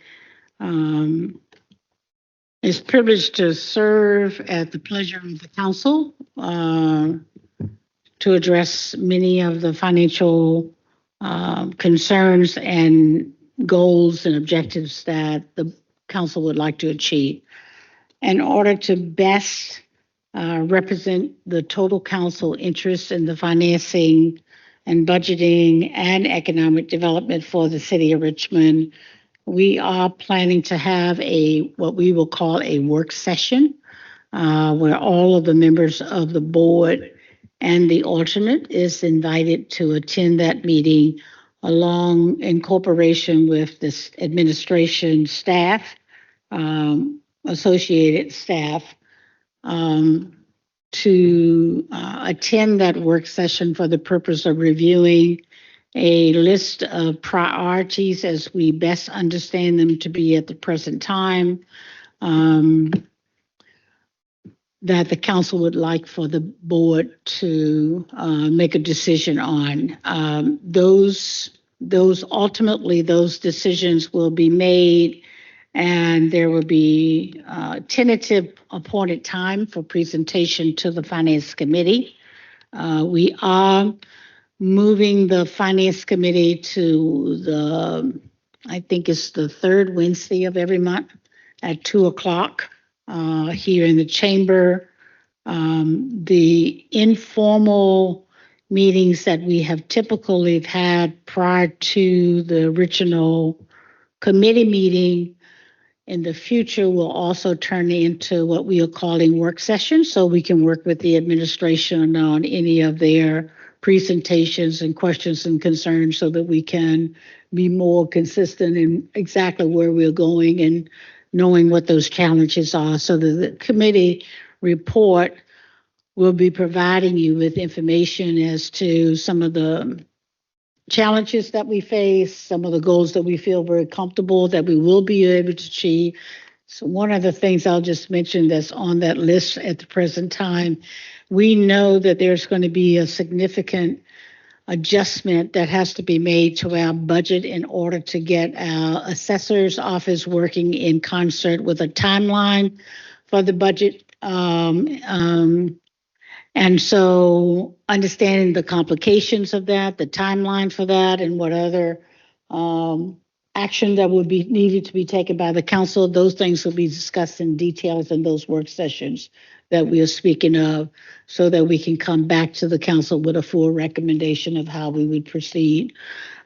is privileged to serve at the pleasure of the council to address many of the financial concerns and goals and objectives that the council would like to achieve. in order to best represent the total council interest in the financing and budgeting and economic development for the city of Richmond. We are planning to have what we will call a work session where all of the members of the board and the alternate is invited to attend that meeting along in cooperation with this administration staff, associated staff, to attend that work session for the purpose of reviewing a list of priorities as we best understand them to be at the present time, that the council would like for the board to make a decision on. Those decisions will be made, and there will be tentative appointed time for presentation to the Finance Committee. We are moving the Finance Committee to I think it's the third Wednesday of every month at 2:00 here in the chamber. The informal meetings that we have typically had prior to the original committee meeting in the future will also turn into what we are calling work sessions, so we can work with the administration on any of their presentations and questions and concerns so that we can be more consistent in exactly where we're going and knowing what those challenges are, so that the committee report will be providing you with information as to some of the challenges that we face, some of the goals that we feel very comfortable that we will be able to achieve. So one of the things I'll just mention that's on that list at the present time, we know that there's going to be a significant adjustment that has to be made to our budget in order to get our assessor's office working in concert with a timeline for the budget. And so understanding the complications of that, the timeline for that, and what other action that would be needed to be taken by the council, those things will be discussed in details in those work sessions that we are speaking of, so that we can come back to the council with a full recommendation of how we would proceed.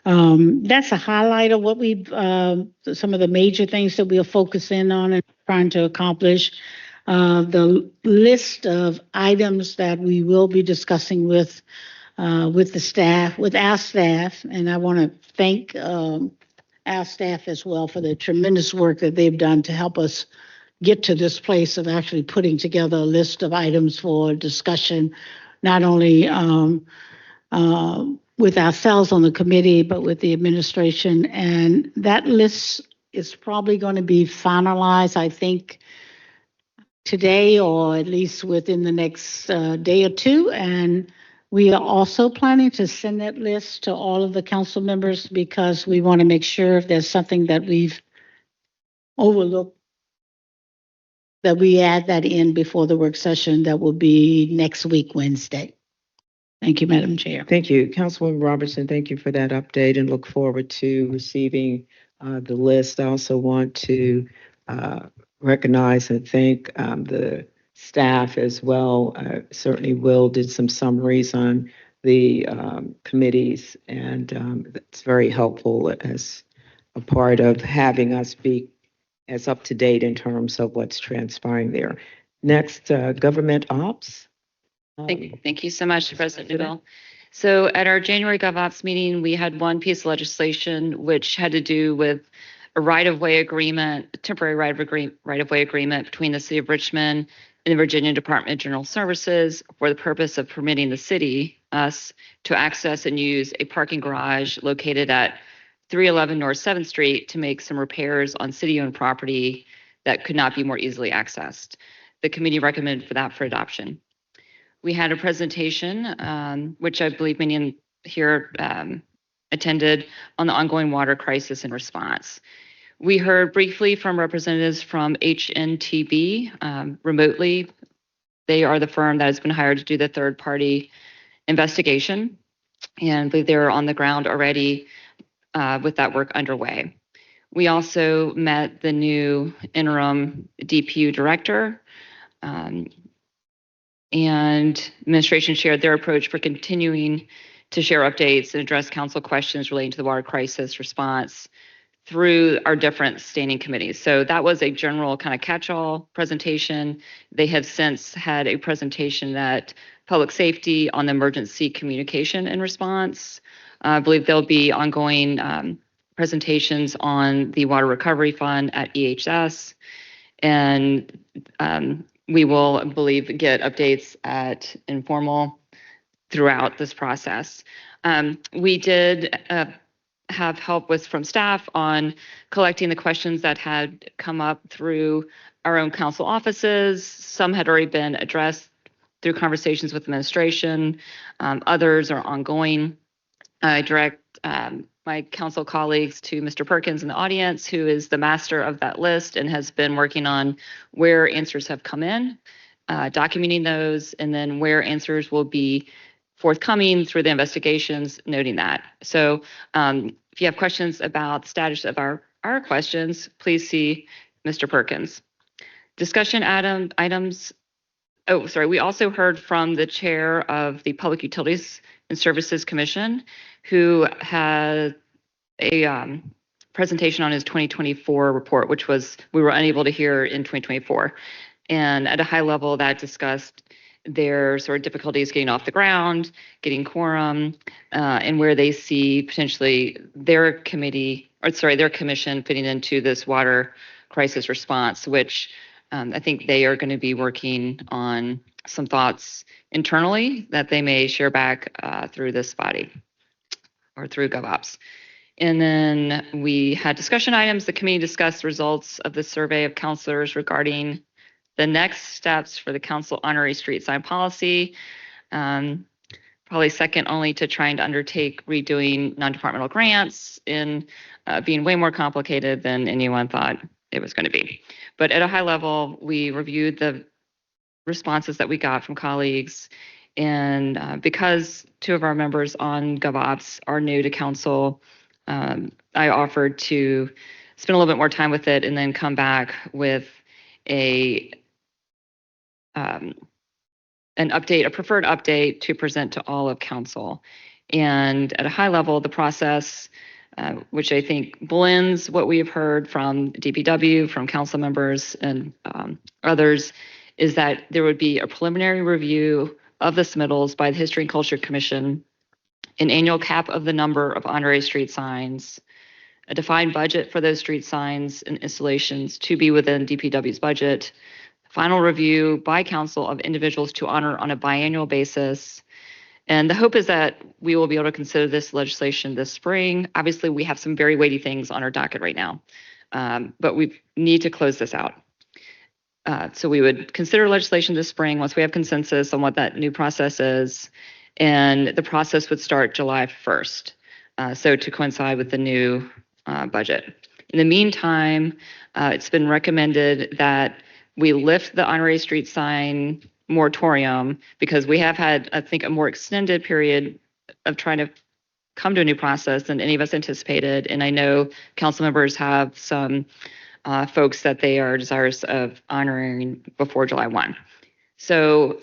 That's a highlight of what some of the major things that we'll focus in on and trying to accomplish. The list of items that we will be discussing with the staff, with our staff, and I want to thank our staff as well for the tremendous work that they've done to help us get to this place of actually putting together a list of items for discussion, not only with ourselves on the committee, but with the administration. And that list is probably going to be finalized, I think, today, or at least within the next day or two. And we are also planning to send that list to all of the council members, because we want to make sure if there's something that we've overlooked, that we add that in before the work session that will be next week, Wednesday. Thank you, Madam Chair. Thank you, Councilwoman Robertson. Thank you for that update, and look forward to receiving the list. I also want to recognize and thank the staff as well. Certainly Will did some summaries on the committees, and it's very helpful as a part of having us be as up to date in terms of what's transpiring there. Next, government ops. Thank you so much, President Newell. So at our January GovOps meeting, we had one piece of legislation which had to do with a right-of-way agreement, a temporary right-of-way agreement between the City of Richmond and the Virginia Department of General Services for the purpose of permitting the city, us, to access and use a parking garage located at 311 North 7th Street to make some repairs on city-owned property that could not be more easily accessed. The committee recommended for adoption. We had a presentation, which I believe many here attended, on the ongoing water crisis and response. We heard briefly from representatives from HNTB remotely. They are the firm that has been hired to do the third-party investigation, and I believe they're on the ground already with that work underway. We also met the new interim DPU director, and administration shared their approach for continuing to share updates and address council questions relating to the water crisis response through our different standing committees. So that was a general kind of catch-all presentation. They have since had a presentation at public safety on the emergency communication and response. I believe there'll be ongoing presentations on the water recovery fund at EHS. And we will, I believe, get updates at informal throughout this process. We did have help from staff on collecting the questions that had come up through our own council offices. Some had already been addressed through conversations with administration. Others are ongoing. I direct my council colleagues to Mr. Perkins in the audience, who is the master of that list and has been working on where answers have come in, documenting those, and then where answers will be forthcoming through the investigations, noting that. So if you have questions about the status of our questions, please see Mr. Perkins. Discussion items. Oh, sorry. We also heard from the chair of the Public Utilities and Services Commission, who had a presentation on his 2024 report, which we were unable to hear in 2024. And at a high level, that discussed their sort of difficulties getting off the ground, getting quorum, and where they see potentially their commission fitting into this water crisis response, which I think they are going to be working on some thoughts internally that they may share back through this body or through GovOps. And then we had discussion items. The committee discussed results of the survey of counselors regarding the next steps for the council honorary street sign policy. Probably second only to trying to undertake redoing non-departmental grants and being way more complicated than anyone thought it was going to be. But at a high level, we reviewed the responses that we got from colleagues. And because two of our members on GovOps are new to council, I offered to spend a little bit more time with it and then come back with an update, a preferred update to present to all of council. And at a high level, the process, which I think blends what we have heard from DPW, from council members and others, is that there would be a preliminary review of the submittals by the History and Culture Commission, an annual cap of the number of honorary street signs, a defined budget for those street signs and installations to be within DPW's budget, final review by council of individuals to honor on a biannual basis. And the hope is that we will be able to consider this legislation this spring. Obviously, we have some very weighty things on our docket right now, but we need to close this out. So we would consider legislation this spring once we have consensus on what that new process is. And the process would start July 1st, so to coincide with the new budget. In the meantime, it's been recommended that we lift the honorary street sign moratorium because we have had, I think, a more extended period of trying to come to a new process than any of us anticipated. And I know council members have some folks that they are desirous of honoring before July 1. So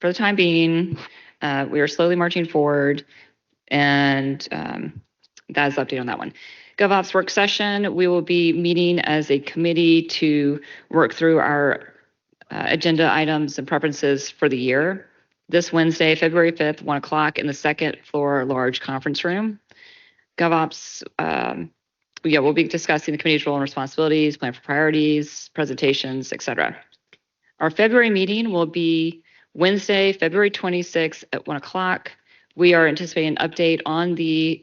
for the time being, we are slowly marching forward, and that's the update on that one. GovOps work session, we will be meeting as a committee to work through our agenda items and preferences for the year. This Wednesday, February 5th, 1 o'clock in the second floor large conference room. GovOps, we'll be discussing the committee's role and responsibilities, plan for priorities, presentations, etc. Our February meeting will be Wednesday, February 26th at 1 o'clock. We are anticipating an update on the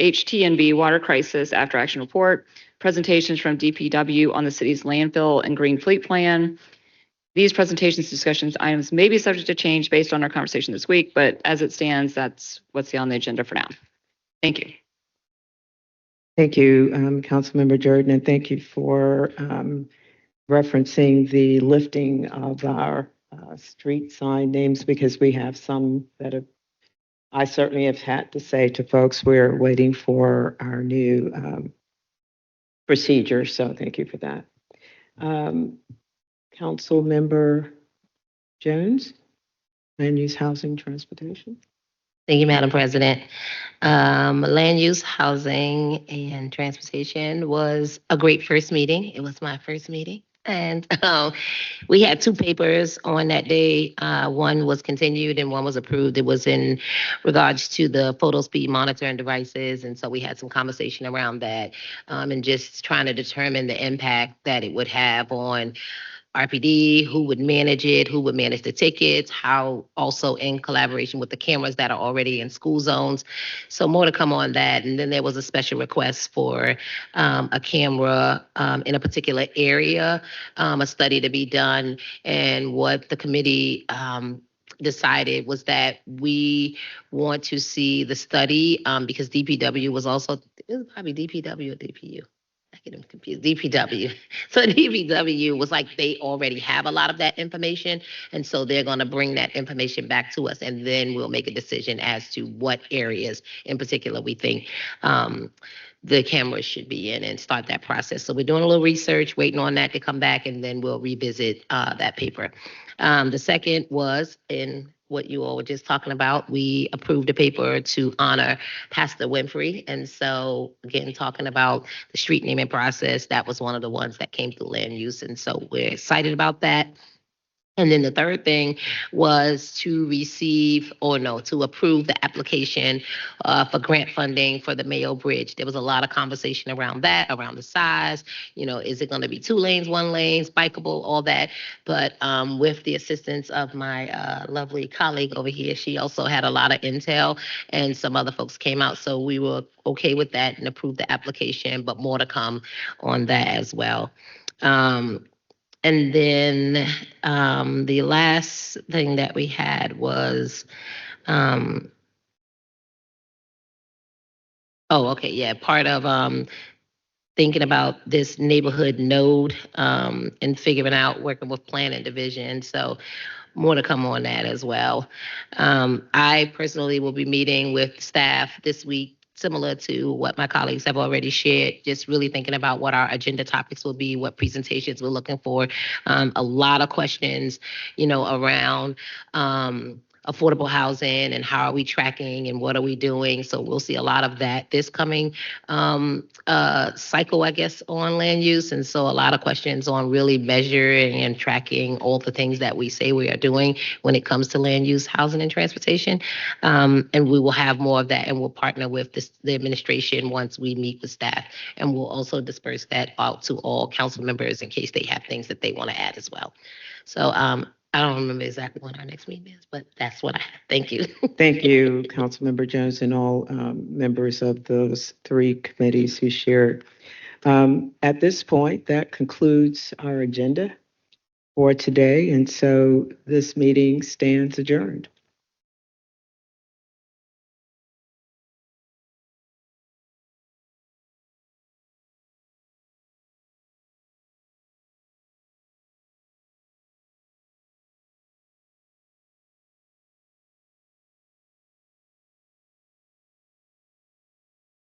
HTNB water crisis after action report, presentations from DPW on the city's landfill and green fleet plan. These presentations, discussions, items may be subject to change based on our conversation this week, but as it stands, that's what's on the agenda for now. Thank you. Thank you, Councilmember Jordan, and thank you for referencing the lifting of our street sign names, because we have some that have I certainly have had to say to folks, we're waiting for our new procedure, so thank you for that. Council Member Jones, Land Use, Housing, Transportation. Thank you, Madam President. Land use, housing, and transportation was a great first meeting. It was my first meeting. And we had two papers on that day. One was continued and one was approved. It was in regards to the photo speed monitoring devices. And so we had some conversation around that and just trying to determine the impact that it would have on RPD, who would manage it, who would manage the tickets, how also in collaboration with the cameras that are already in school zones. So more to come on that. And then there was a special request for a camera in a particular area, a study to be done. And what the committee decided was that we want to see the study because DPW was also, it was probably DPW or DPU. I get them confused. DPW. So DPW was like they already have a lot of that information, and so they're going to bring that information back to us, and then we'll make a decision as to what areas in particular we think the cameras should be in and start that process. So we're doing a little research, waiting on that to come back, and then we'll revisit that paper. The second was in what you all were just talking about. We approved a paper to honor Pastor Winfrey. And so, again, talking about the street naming process, that was one of the ones that came through land use. And so we're excited about that. And then the third thing was to approve the application for grant funding for the Mayo Bridge. There was a lot of conversation around that, around the size. Is it going to be 2 lanes, 1 lane, bikeable, all that. But with the assistance of my lovely colleague over here, she also had a lot of intel, and some other folks came out. So we were okay with that and approved the application, but more to come on that as well. And then the last thing that we had was, part of thinking about this neighborhood node and figuring out working with planning division. So more to come on that as well. I personally will be meeting with staff this week, similar to what my colleagues have already shared, just really thinking about what our agenda topics will be, what presentations we're looking for. A lot of questions, around affordable housing and how are we tracking and what are we doing. So we'll see a lot of that this coming cycle, I guess, on land use. And so a lot of questions on really measuring and tracking all the things that we say we are doing when it comes to land use, housing, and transportation. And we will have more of that, and we'll partner with the administration once we meet with staff. And we'll also disperse that out to all council members in case they have things that they want to add as well. So I don't remember exactly when our next meeting is, but that's what I have. Thank you. Thank you, Councilmember Jones, and all members of those 3 committees who shared. At this point, that concludes our agenda for today, and so this meeting stands adjourned.